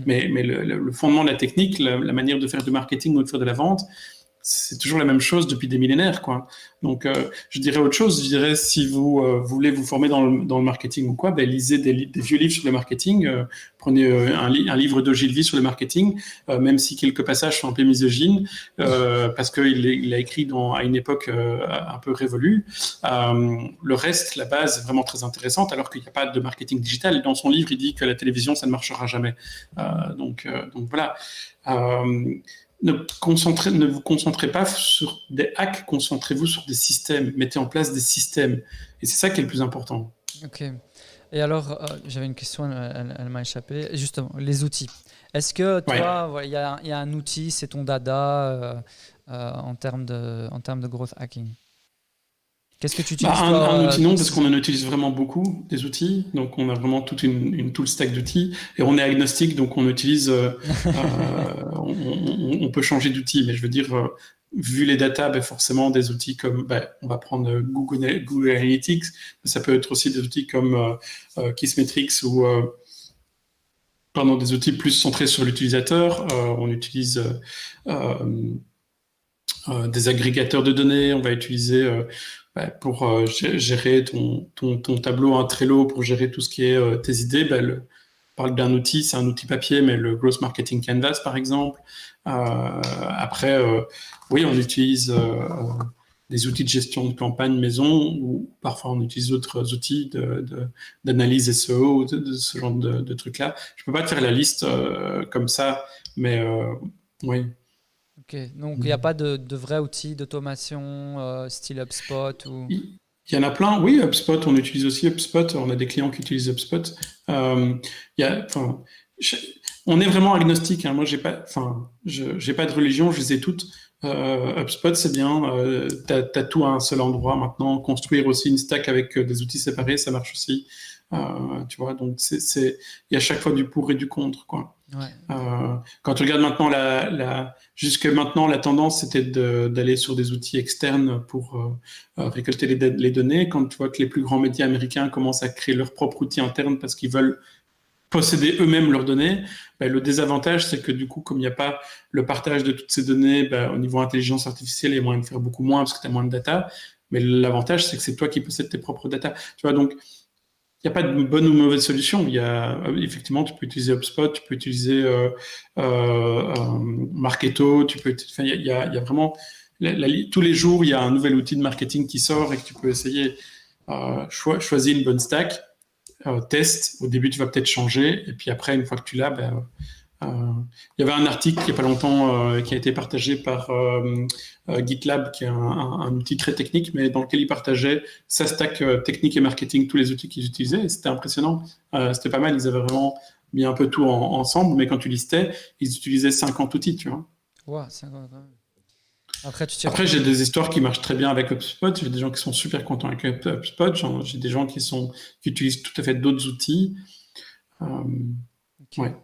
mais le fondement de la technique, la manière de faire du marketing ou de faire de la vente, c'est toujours la même chose depuis des millénaires, quoi. Donc, je dirais autre chose. Je dirais, si vous voulez vous former dans le marketing ou quoi, ben, lisez des vieux livres sur le marketing. Prenez un livre d'Ogilvy sur le marketing, même si quelques passages sont un peu misogynes, parce qu'il a écrit à une époque un peu révolue. Le reste, la base, est vraiment très intéressante, alors qu'il n'y a pas de marketing digital. Et dans son livre, il dit que la télévision, ça ne marchera jamais. Donc voilà. Ne vous concentrez pas sur des hacks, concentrez-vous sur des systèmes, mettez en place des systèmes. Et c'est ça qui est le plus important. Ok. Et alors, j'avais une question, elle m'a échappé. Justement, les outils. Est-ce que toi, il y a un outil, c'est ton dada en termes de growth hacking? Qu'est-ce que tu utilises un outil non, parce qu'on en utilise vraiment beaucoup, des outils. Donc, on a vraiment toute une tool stack d'outils. Et on est agnostique, donc on utilise... on peut changer d'outil. Mais je veux dire, vu les datas, ben forcément, des outils comme... on va prendre Google Analytics. Mais ça peut être aussi des outils comme Kissmetrics ou... des outils plus centrés sur l'utilisateur. On utilise... des agrégateurs de données, on va utiliser pour gérer ton tableau, un Trello pour gérer tout ce qui est tes idées. On parle d'un outil, c'est un outil papier, mais le Growth Marketing Canvas, par exemple. Après, oui, on utilise des outils de gestion de campagne maison, ou parfois on utilise d'autres outils d'analyse SEO, de ce genre de trucs-là. Je peux pas te faire la liste comme ça, mais oui. Ok, donc il n'y a pas de vrais outils d'automation style HubSpot ou... Il y en a plein, oui, HubSpot, on utilise aussi HubSpot, on a des clients qui utilisent HubSpot. On est vraiment agnostique, hein. Moi, j'ai pas de religion, je les ai toutes. HubSpot, c'est bien, t'as tout à un seul endroit maintenant. Construire aussi une stack avec des outils séparés, ça marche aussi. Tu vois, donc il y a chaque fois du pour et du contre, quoi. Ouais. Quand tu regardes maintenant jusque maintenant, la tendance c'était d'aller sur des outils externes pour récolter les données. Quand tu vois que les plus grands médias américains commencent à créer leur propre outil interne parce qu'ils veulent posséder eux-mêmes leurs données, le désavantage c'est que du coup, comme il n'y a pas le partage de toutes ces données, au niveau intelligence artificielle, il y a moyen de faire beaucoup moins parce que tu as moins de data. Mais l'avantage c'est que c'est toi qui possèdes tes propres data. Tu vois, donc il n'y a pas de bonne ou mauvaise solution. Effectivement, tu peux utiliser HubSpot, tu peux utiliser Marketo, il y a vraiment tous les jours, il y a un nouvel outil de marketing qui sort et que tu peux essayer. Choisis une bonne stack, teste. Au début, tu vas peut-être changer, et puis après, une fois que tu l'as, il y avait un article il n'y a pas longtemps qui a été partagé par GitLab, qui est un outil très technique, mais dans lequel il partageait sa stack technique et marketing, tous les outils qu'ils utilisaient, et c'était impressionnant. C'était pas mal, ils avaient vraiment mis un peu tout ensemble, mais quand tu listais, ils utilisaient 50 outils, tu vois. Ouais, 50. Après, j'ai des histoires qui marchent très bien avec HubSpot, j'ai des gens qui sont super contents avec HubSpot, j'ai des gens qui utilisent tout à fait d'autres outils. Okay. Ouais.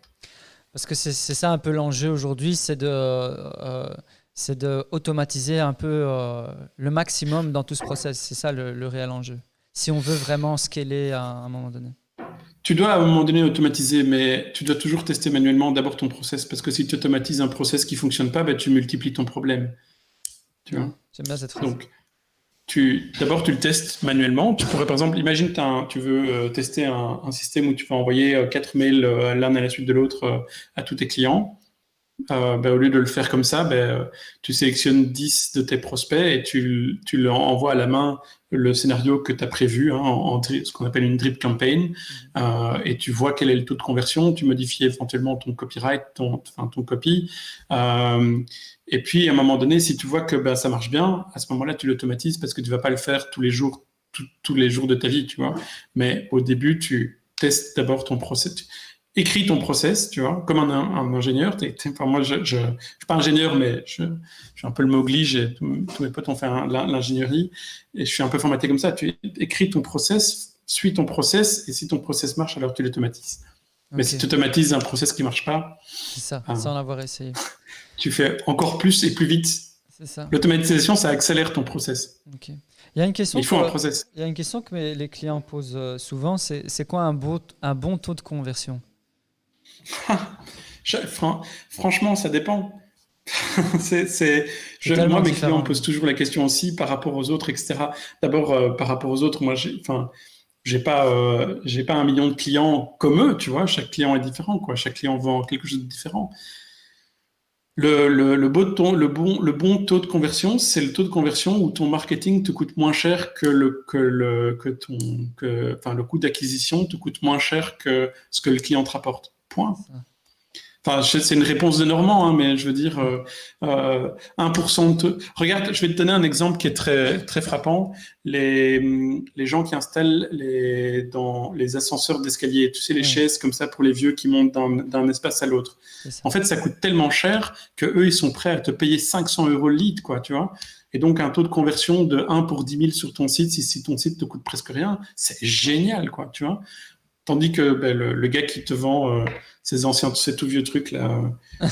Parce que c'est ça un peu l'enjeu aujourd'hui, c'est de automatiser un peu le maximum dans tout ce process. C'est ça le réel enjeu. Si on veut vraiment scaler à un moment donné. Tu dois à un moment donné automatiser, mais tu dois toujours tester manuellement d'abord ton process, parce que si tu automatises un process qui fonctionne pas, tu multiplies ton problème. Tu vois? J'aime bien cette phrase. Donc, d'abord, tu le testes manuellement. Tu pourrais, par exemple, imagine tu veux tester un système où tu vas envoyer 4 mails l'un à la suite de l'autre à tous tes clients. Au lieu de le faire comme ça, tu sélectionnes 10 de tes prospects et tu leur envoies à la main le scénario que tu as prévu, en ce qu'on appelle une drip campaign, et tu vois quel est le taux de conversion, tu modifies éventuellement ton copyright, ton copy, et puis à un moment donné, si tu vois que ça marche bien, à ce moment-là, tu l'automatises parce que tu vas pas le faire tous les jours, tous les jours de ta vie, tu vois. Mais au début, tu testes d'abord ton process. écris ton process, tu vois, comme un ingénieur. Enfin, moi, je suis pas ingénieur, mais je suis un peu le Mowgli. Tous mes potes ont fait l'ingénierie et je suis un peu formaté comme ça. Tu écris ton process, suis ton process, et si ton process marche, alors tu l'automatises. Mais si tu automatises un process qui marche pas, c'est ça, sans l'avoir essayé. Tu fais encore plus et plus vite. C'est ça. L'automatisation, ça accélère ton process. Ok. Il y a une question. Il faut un process. Il y a une question que les clients posent souvent. C'est quoi un bon taux de conversion? Franchement, ça dépend. Moi, mes clients me posent toujours la question aussi par rapport aux autres, etc. D'abord, par rapport aux autres, moi, j'ai pas 1 million de clients comme eux, tu vois. Chaque client est différent, quoi. Chaque client vend quelque chose de différent. Le bon taux de conversion, c'est le taux de conversion où ton marketing te coûte moins cher le coût d'acquisition te coûte moins cher que ce que le client te rapporte. Point. Enfin, c'est une réponse de Normand, hein, mais je veux dire, 1% de... Regarde, je vais te donner un exemple qui est très, très frappant. Les gens qui installent dans les ascenseurs d'escalier, tu sais, les chaises comme ça pour les vieux qui montent d'un espace à l'autre. En fait, ça coûte tellement cher que eux, ils sont prêts à te payer 500 € le lead, quoi, tu vois. Et donc, un taux de conversion de 1 pour 10 000 sur ton site, si ton site te coûte presque rien, c'est génial, quoi, tu vois. Tandis que le gars qui te vend ces tout vieux trucs là,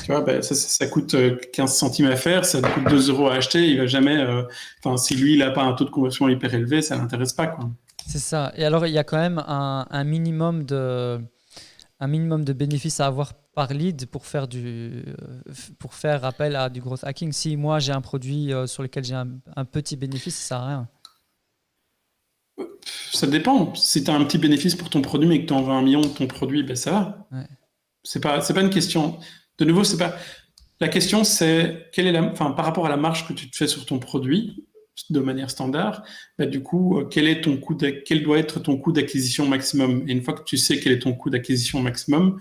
tu vois, ça coûte 15 centimes à faire, ça te coûte 2 € à acheter, il va jamais. Si lui il a pas un taux de conversion hyper élevé, ça l'intéresse pas, quoi. C'est ça. Et alors il y a quand même un minimum de bénéfices à avoir par lead pour faire appel à du growth hacking. Si moi j'ai un produit sur lequel j'ai un petit bénéfice, ça sert à rien. Ça dépend. Si tu as un petit bénéfice pour ton produit, mais que tu en vends 1 million de ton produit, ça va. Ouais. C'est pas une question. De nouveau, c'est pas. La question, c'est par rapport à la marge que tu te fais sur ton produit de manière standard, du coup, quel doit être ton coût d'acquisition maximum? Et une fois que tu sais quel est ton coût d'acquisition maximum,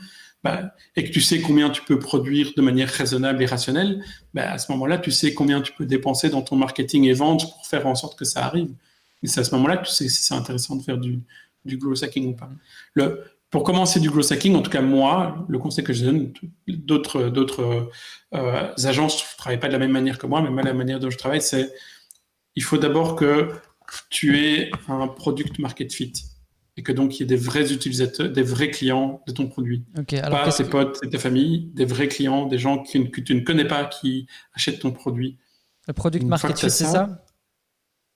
et que tu sais combien tu peux produire de manière raisonnable et rationnelle, à ce moment-là, tu sais combien tu peux dépenser dans ton marketing et vente pour faire en sorte que ça arrive. Et c'est à ce moment-là que tu sais si c'est intéressant de faire du growth hacking ou pas. Pour commencer du growth hacking, en tout cas moi, le conseil que je donne, d'autres agences ne travaillent pas de la même manière que moi, mais moi, la manière dont je travaille, c'est il faut d'abord que tu aies un product market fit et que donc il y ait des vrais utilisateurs, des vrais clients de ton produit. Okay, alors pas tes potes et ta famille, des vrais clients, des gens que tu ne connais pas qui achètent ton produit. Le product market fit, c'est ça?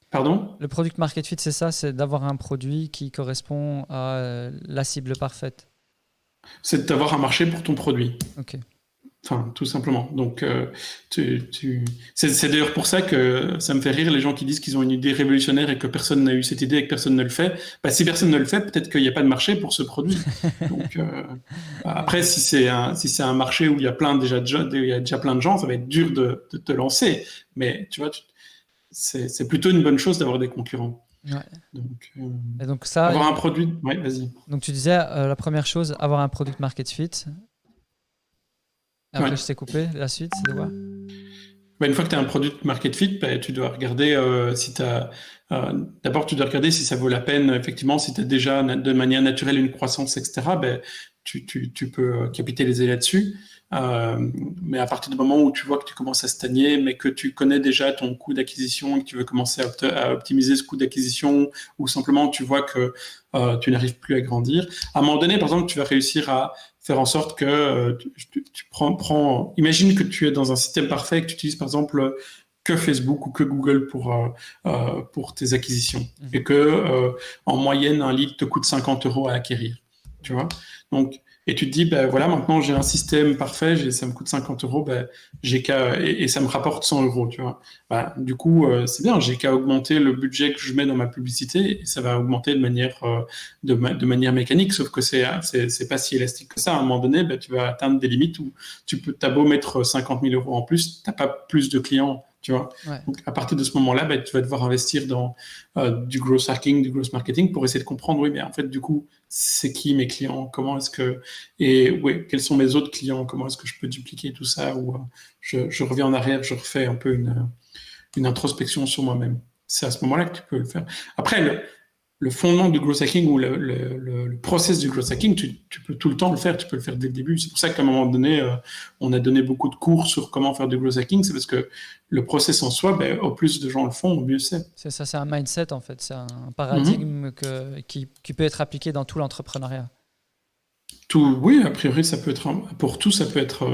Pardon? Le product market fit, c'est ça, c'est d'avoir un produit qui correspond à la cible parfaite. C'est d'avoir un marché pour ton produit. Ok. Enfin, tout simplement. Donc, c'est d'ailleurs pour ça que ça me fait rire les gens qui disent qu'ils ont une idée révolutionnaire et que personne n'a eu cette idée et que personne ne le fait. Si personne ne le fait, peut-être qu'il n'y a pas de marché pour ce produit. Donc, après, si c'est un marché où il y a déjà plein de gens, ça va être dur de te lancer. Mais tu vois, c'est plutôt une bonne chose d'avoir des concurrents. Ouais. Et donc ça, avoir un produit. Ouais, vas-y. Donc tu disais la première chose, avoir un product market fit. Après, je t'ai coupé. La suite, c'est de quoi? Une fois que tu as un product market fit, tu dois regarder si tu as. D'abord, tu dois regarder si ça vaut la peine. Effectivement, si tu as déjà de manière naturelle une croissance, etc., tu peux capitaliser là-dessus. Mais à partir du moment où tu vois que tu commences à stagner, mais que tu connais déjà ton coût d'acquisition et que tu veux commencer à optimiser ce coût d'acquisition, ou simplement tu vois que tu n'arrives plus à grandir, à un moment donné, par exemple, tu vas réussir à faire en sorte que tu prends. Imagine que tu es dans un système parfait, que tu utilises par exemple que Facebook ou que Google pour tes acquisitions, et que en moyenne un lead te coûte 50 € à acquérir. Tu vois, donc. Et tu te dis, voilà, maintenant j'ai un système parfait, ça me coûte 50 €, et ça me rapporte 100 €, tu vois. Du coup, c'est bien, j'ai qu'à augmenter le budget que je mets dans ma publicité et ça va augmenter de manière mécanique, sauf que c'est pas si élastique que ça. À un moment donné, tu vas atteindre des limites où t'as beau mettre 50 000 € en plus, t'as pas plus de clients. Tu vois. Ouais. Donc, à partir de ce moment-là, tu vas devoir investir dans du growth hacking, du growth marketing pour essayer de comprendre, oui, mais en fait, du coup, c'est qui mes clients? Comment est-ce que... Et oui, quels sont mes autres clients? Comment est-ce que je peux dupliquer tout ça? Ou je reviens en arrière, je refais un peu une introspection sur moi-même. C'est à ce moment-là que tu peux le faire. Après, le fondement du growth hacking ou le process du growth hacking, tu peux tout le temps le faire, tu peux le faire dès le début. C'est pour ça qu'à un moment donné, on a donné beaucoup de cours sur comment faire du growth hacking, c'est parce que le process en soi, ben, au plus de gens le font, au mieux c'est. C'est ça, c'est un mindset en fait, c'est un paradigme qui peut être appliqué dans tout l'entrepreneuriat. Tout, oui, a priori, ça peut être pour tout, ça peut être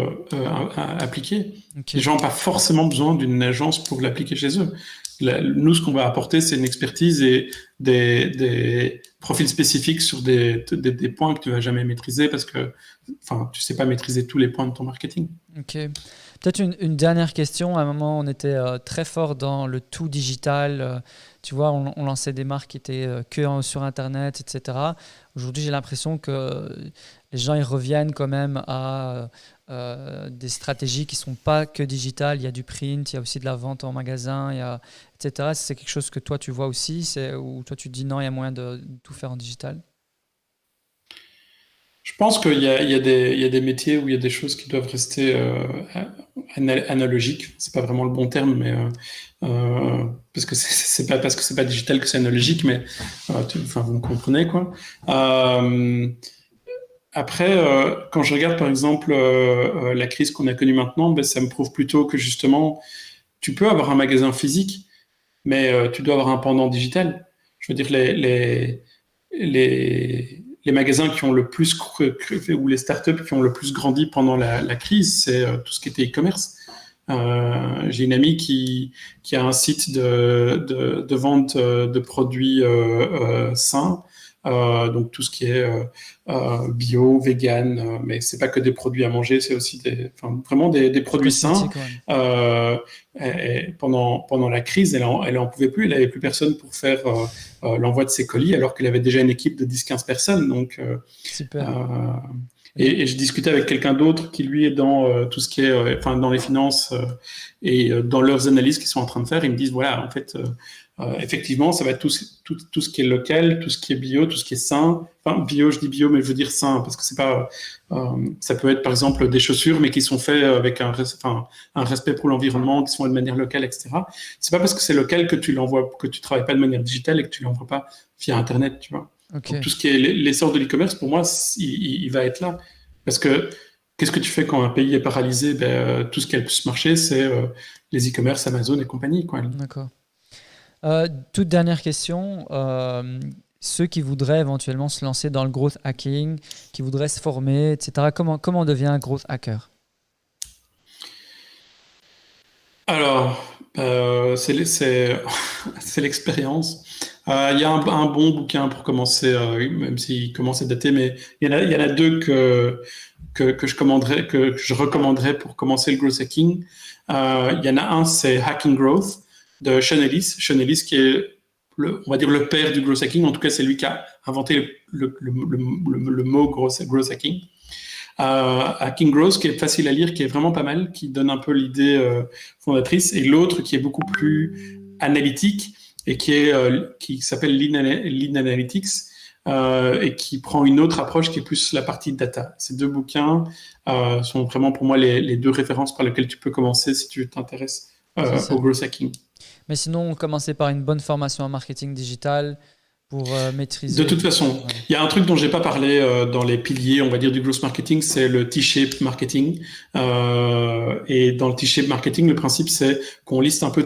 appliqué. Okay. Les gens n'ont pas forcément besoin d'une agence pour l'appliquer chez eux. Nous, ce qu'on va apporter, c'est une expertise et des profils spécifiques sur des points que tu vas jamais maîtriser parce que, enfin, tu sais pas maîtriser tous les points de ton marketing. Ok. Peut-être une dernière question. À un moment, on était très fort dans le tout digital. Tu vois, on lançait des marques qui étaient sur Internet, etc. Aujourd'hui, j'ai l'impression que les gens ils reviennent quand même à des stratégies qui ne sont pas que digitales. Il y a du print, il y a aussi de la vente en magasin, etc. C'est quelque chose que toi, tu vois aussi, ou toi, tu te dis non, il y a moyen de tout faire en digital? Je pense qu'il y a des métiers où il y a des choses qui doivent rester analogiques. C'est pas vraiment le bon terme, mais parce que c'est pas parce que c'est pas digital que c'est analogique, mais vous me comprenez quoi. Après, quand je regarde par exemple la crise qu'on a connue maintenant, ben, ça me prouve plutôt que justement, tu peux avoir un magasin physique, mais tu dois avoir un pendant digital. Je veux dire, les magasins qui ont le plus ou les startups qui ont le plus grandi pendant la crise, c'est tout ce qui était e-commerce. J'ai une amie qui a un site de vente de produits sains, donc tout ce qui est bio, vegan, mais c'est pas que des produits à manger, c'est aussi vraiment des produits sains. Et pendant la crise, elle en pouvait plus, elle avait plus personne pour faire l'envoi de ses colis, alors qu'elle avait déjà une équipe de 10-15 personnes. Donc, super. Et je discutais avec quelqu'un d'autre qui lui est dans tout ce qui est, dans les finances et dans leurs analyses qu'ils sont en train de faire. Ils me disent voilà, en fait, effectivement, ça va être tout ce qui est local, tout ce qui est bio, tout ce qui est sain. Enfin, bio, je dis bio, mais je veux dire sain parce que c'est pas. Ça peut être par exemple des chaussures, mais qui sont faites avec un respect pour l'environnement, qui sont faites de manière locale, etc. C'est pas parce que c'est local que tu l'envoies, que tu travailles pas de manière digitale et que tu l'envoies pas via Internet, tu vois. Okay. Donc, tout ce qui est l'essor de l'e-commerce, pour moi, il va être là. Parce que qu'est-ce que tu fais quand un pays est paralysé? Tout ce qui a le plus marché, c'est les e-commerce, Amazon et compagnie, quoi. D'accord. Toute dernière question. Ceux qui voudraient éventuellement se lancer dans le growth hacking, qui voudraient se former, etc., comment on devient un growth hacker? Alors, c'est l'expérience. Il y a un bon bouquin pour commencer, même s'il commence à dater, mais il y en a deux que je recommanderais pour commencer le growth hacking. Il y en a un, c'est Hacking Growth de Sean Ellis. Sean Ellis qui est on va dire le père du growth hacking. En tout cas, c'est lui qui a inventé le mot growth hacking. Hacking Growth, qui est facile à lire, qui est vraiment pas mal, qui donne un peu l'idée fondatrice, et l'autre qui est beaucoup plus analytique et qui s'appelle Lean Analytics et qui prend une autre approche qui est plus la partie data. Ces deux bouquins sont vraiment pour moi les deux références par lesquelles tu peux commencer si tu t'intéresses au growth hacking. Mais sinon, commencer par une bonne formation en marketing digital pour maîtriser. De toute façon, il y a un truc dont j'ai pas parlé dans les piliers, on va dire, du growth marketing, c'est le T-shape marketing. Et dans le T-shape marketing, le principe, c'est qu'on liste un peu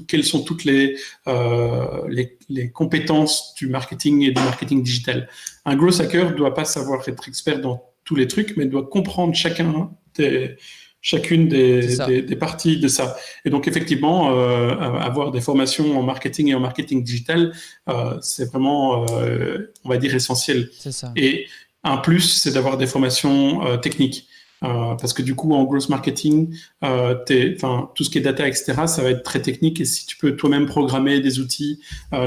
quelles sont toutes les compétences du marketing et du marketing digital. Un growth hacker doit pas savoir être expert dans tous les trucs, mais doit comprendre chacune des parties de ça. Et donc, effectivement, avoir des formations en marketing et en marketing digital, c'est vraiment, on va dire, essentiel. C'est ça. Et un plus, c'est d'avoir des formations techniques. Parce que du coup, en growth marketing, tout ce qui est data, etc., ça va être très technique. Et si tu peux toi-même programmer des outils,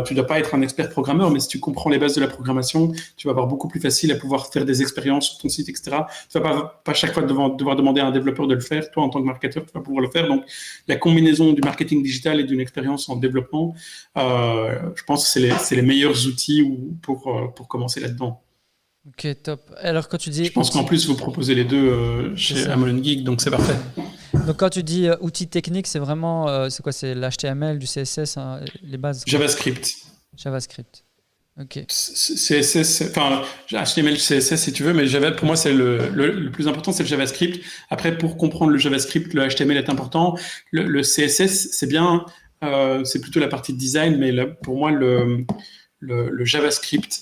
tu dois pas être un expert programmeur, mais si tu comprends les bases de la programmation, tu vas avoir beaucoup plus facile à pouvoir faire des expériences sur ton site, etc. Tu vas pas chaque fois devoir demander à un développeur de le faire. Toi, en tant que marketeur, tu vas pouvoir le faire. Donc, la combinaison du marketing digital et d'une expérience en développement, je pense que c'est les meilleurs outils pour commencer là-dedans. Ok, top. Alors quand tu dis... Je pense qu'en plus, vous proposez les deux chez Amazon Geek, donc c'est parfait. Donc quand tu dis outils techniques, c'est vraiment... c'est quoi? C'est l'HTML, du CSS, hein, les bases? JavaScript. JavaScript. Ok. CSS, enfin, HTML, CSS si tu veux, mais Java, pour moi, c'est le plus important, c'est le JavaScript. Après, pour comprendre le JavaScript, le HTML est important. Le CSS, c'est bien, c'est plutôt la partie de design, mais pour moi, le JavaScript,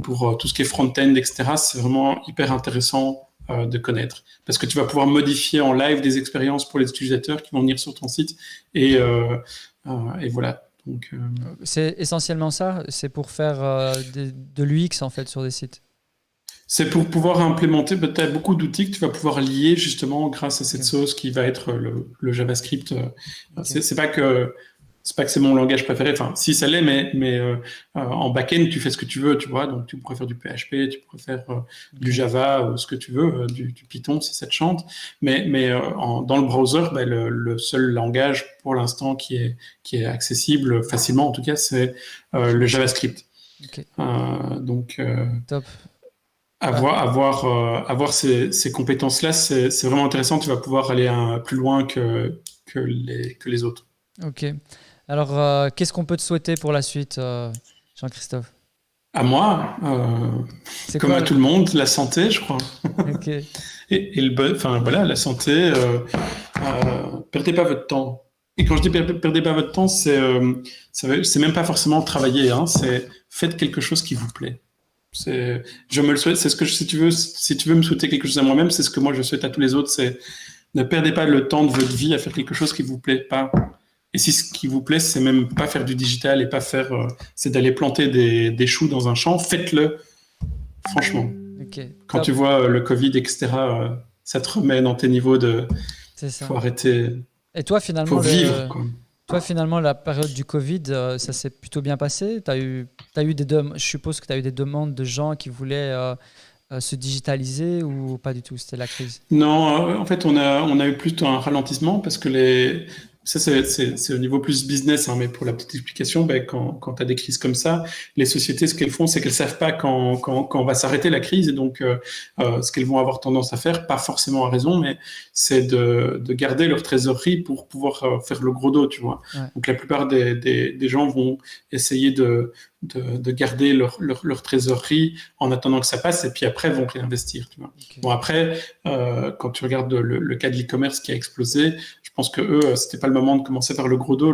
pour tout ce qui est front-end, etc., c'est vraiment hyper intéressant de connaître. Parce que tu vas pouvoir modifier en live des expériences pour les utilisateurs qui vont venir sur ton site. Et voilà. Donc, C'est essentiellement ça, c'est pour faire de l'UX en fait sur des sites. c'est pour pouvoir implémenter peut-être beaucoup d'outils que tu vas pouvoir lier justement grâce à cette Ok. sauce qui va être le JavaScript. Ok. C'est pas que c'est mon langage préféré. Enfin, si ça l'est, mais en back-end, tu fais ce que tu veux, tu vois. Donc, tu pourrais faire du PHP, tu pourrais faire du Ok. Java, ce que tu veux, du Python si ça te chante. Mais dans le browser, bah, le seul langage pour l'instant qui est accessible facilement, en tout cas, c'est le JavaScript. Ok. Donc, Top. Ah, avoir ces compétences-là, c'est vraiment intéressant. Tu vas pouvoir aller plus loin que les autres. ok. Alors, qu'est-ce qu'on peut te souhaiter pour la suite, Jean-Christophe? À moi, C'est comme quoi à tout le monde, la santé, je crois. Ok. Et enfin voilà, la santé, perdez pas votre temps. Et quand je dis perdez pas votre temps, c'est même pas forcément travailler, hein, c'est faites quelque chose qui vous plaît. Je me le souhaite, c'est ce que si tu veux me souhaiter quelque chose à moi-même, c'est ce que moi je souhaite à tous les autres, c'est ne perdez pas le temps de votre vie à faire quelque chose qui vous plaît pas. Et si ce qui vous plaît, c'est même pas faire du digital et pas faire, c'est d'aller planter des choux dans un champ, faites-le, franchement. Ok. Quand Top. tu vois le Covid, etc., ça te remet dans tes niveaux de, C'est ça. faut arrêter, Et toi, faut finalement, vivre, quoi. la période du Covid, ça s'est plutôt bien passé? T'as eu je suppose que tu as eu des demandes de gens qui voulaient se digitaliser ou pas du tout? C'était la crise. Non, en fait, on a eu plutôt un ralentissement parce que ça, c'est au niveau plus business, hein, mais pour la petite explication, ben, quand tu as des crises comme ça, les sociétés, ce qu'elles font, c'est qu'elles savent pas quand va s'arrêter la crise. Et donc, ce qu'elles vont avoir tendance à faire, pas forcément à raison, mais c'est de garder leur trésorerie pour pouvoir faire le gros dos, tu vois. Ouais. Donc, la plupart des gens vont essayer de garder leur trésorerie en attendant que ça passe et puis après vont réinvestir, tu vois. Ok. Bon, après, quand tu regardes le cas de l'e-commerce qui a explosé, je pense que eux, c'était pas le moment de commencer par le gros dos.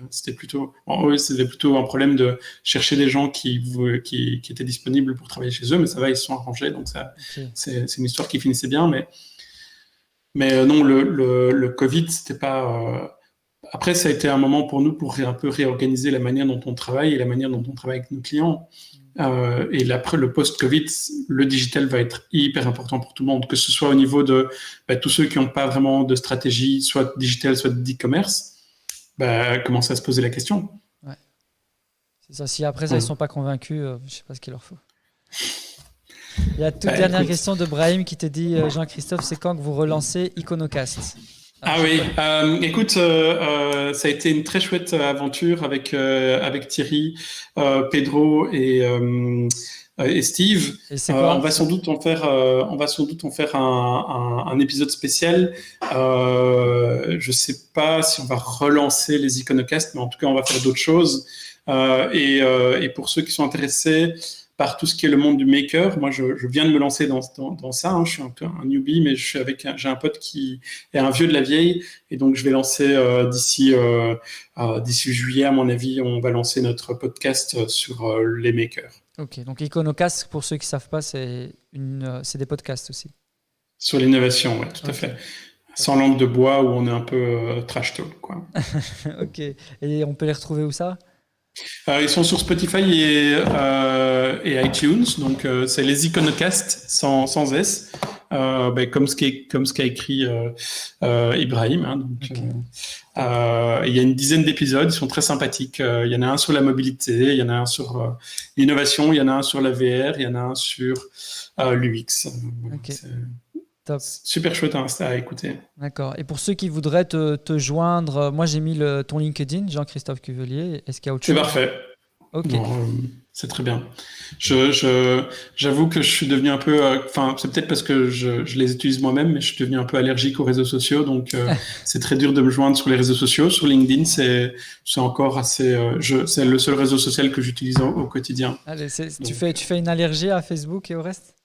C'était plutôt un problème de chercher des gens qui étaient disponibles pour travailler chez eux, mais ça va, ils se sont arrangés, donc ça, Ok. c'est une histoire qui finissait bien. Mais non, le Covid, c'était pas. Après, ça a été un moment pour nous pour un peu réorganiser la manière dont on travaille et la manière dont on travaille avec nos clients. Et après le post-Covid, le digital va être hyper important pour tout le monde, que ce soit au niveau de tous ceux qui n'ont pas vraiment de stratégie, soit digital, soit d'e-commerce, commencer à se poser la question. Ouais. C'est ça. Si après ça, ils Hum. sont pas convaincus, je sais pas ce qu'il leur faut. Il y a toute dernière Écoute. question de Brahim qui te dit Jean-Christophe, c'est quand que vous relancez Iconocast? Ah oui, écoute, ça a été une très chouette aventure avec Thierry, Pedro et Steve. Et c'est quoi? On va sans doute en faire un épisode spécial. Je sais pas si on va relancer les Iconocasts, mais en tout cas, on va faire d'autres choses. Et pour ceux qui sont intéressés par tout ce qui est le monde du maker, moi, je viens de me lancer dans ça. Hein. Je suis un peu un newbie, mais j'ai un pote qui est un vieux de la vieille, et donc je vais lancer d'ici juillet, à mon avis, on va lancer notre podcast sur les makers. Ok, donc Iconocast, pour ceux qui savent pas, c'est des podcasts aussi. Sur l'innovation, ouais, tout à Ok. fait. Sans langue de bois, où on est un peu trash talk, quoi. Ok, et on peut les retrouver où ça? Ils sont sur Spotify et iTunes, donc c'est les Iconocasts sans S, comme ce qu'a écrit Ibrahim. Hein, donc, Ok. il y a une dizaine d'épisodes, ils sont très sympathiques. Il y en a un sur la mobilité, il y en a un sur l'innovation, il y en a un sur la VR, il y en a un sur l'UX. Voilà, Ok. c'est Top. super chouette à écouter. D'accord. Et pour ceux qui voudraient te joindre, moi j'ai mis ton LinkedIn, Jean-Christophe Cuvelier. Est-ce qu'il y a autre C'est chose? parfait. Ok. Bon, c'est très bien. J'avoue que je suis devenu un peu, enfin, c'est peut-être parce que je les utilise moi-même, mais je suis devenu un peu allergique aux réseaux sociaux, donc c'est très dur de me joindre sur les réseaux sociaux. Sur LinkedIn, c'est encore assez, c'est le seul réseau social que j'utilise au quotidien. Allez, tu Donc, fais une allergie à Facebook et au reste?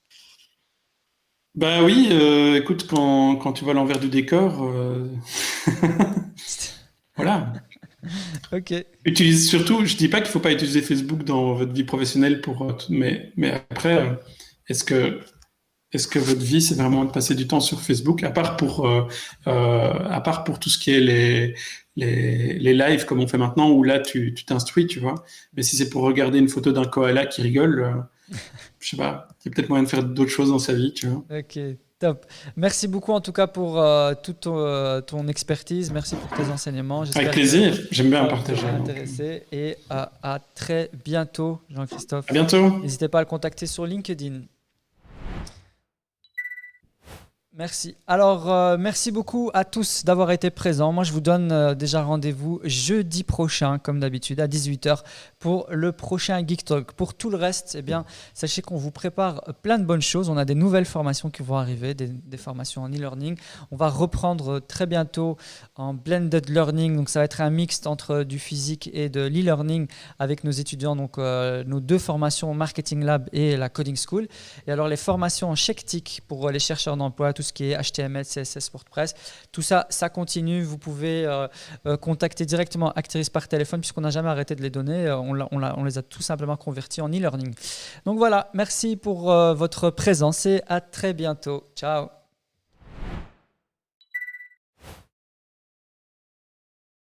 bah oui, écoute, quand tu vois l'envers du décor, voilà. Ok. Utilise surtout, je dis pas qu'il faut pas utiliser Facebook dans votre vie professionnelle mais après, est-ce que est-ce que votre vie, c'est vraiment de passer du temps sur Facebook, à part pour tout ce qui est les lives comme on fait maintenant, où là, tu t'instruis, tu vois. Mais si c'est pour regarder une photo d'un koala qui rigole, je sais pas, il y a peut-être moyen de faire d'autres choses dans sa vie, tu vois. Ok, top. Merci beaucoup en tout cas pour toute ton expertise. Merci pour tes enseignements. Avec J'espère que plaisir, j'aime bien ça vous partager. aura Donc. intéressé et à très bientôt, À Jean-Christophe. bientôt. N'hésitez pas à le contacter sur LinkedIn. Merci. Alors, merci beaucoup à tous d'avoir été présents. Moi, je vous donne déjà rendez-vous jeudi prochain, comme d'habitude, à 18h pour le prochain Geek Talk. Pour tout le reste, eh bien, sachez qu'on vous prépare plein de bonnes choses. On a des nouvelles formations qui vont arriver, des formations en e-learning. On va reprendre très bientôt en blended learning. Donc, ça va être un mixte entre du physique et de l'e-learning avec nos étudiants. Donc, nos deux formations Marketing Lab et la Coding School. Et alors, les formations en Chectic pour les chercheurs d'emploi, tout ce qui est HTML, CSS, WordPress, tout ça, ça continue. Vous pouvez contacter directement Acteris par téléphone puisqu'on n'a jamais arrêté de les donner. On les a tout simplement convertis en e-learning. Donc voilà, merci pour votre présence et à très bientôt. Ciao.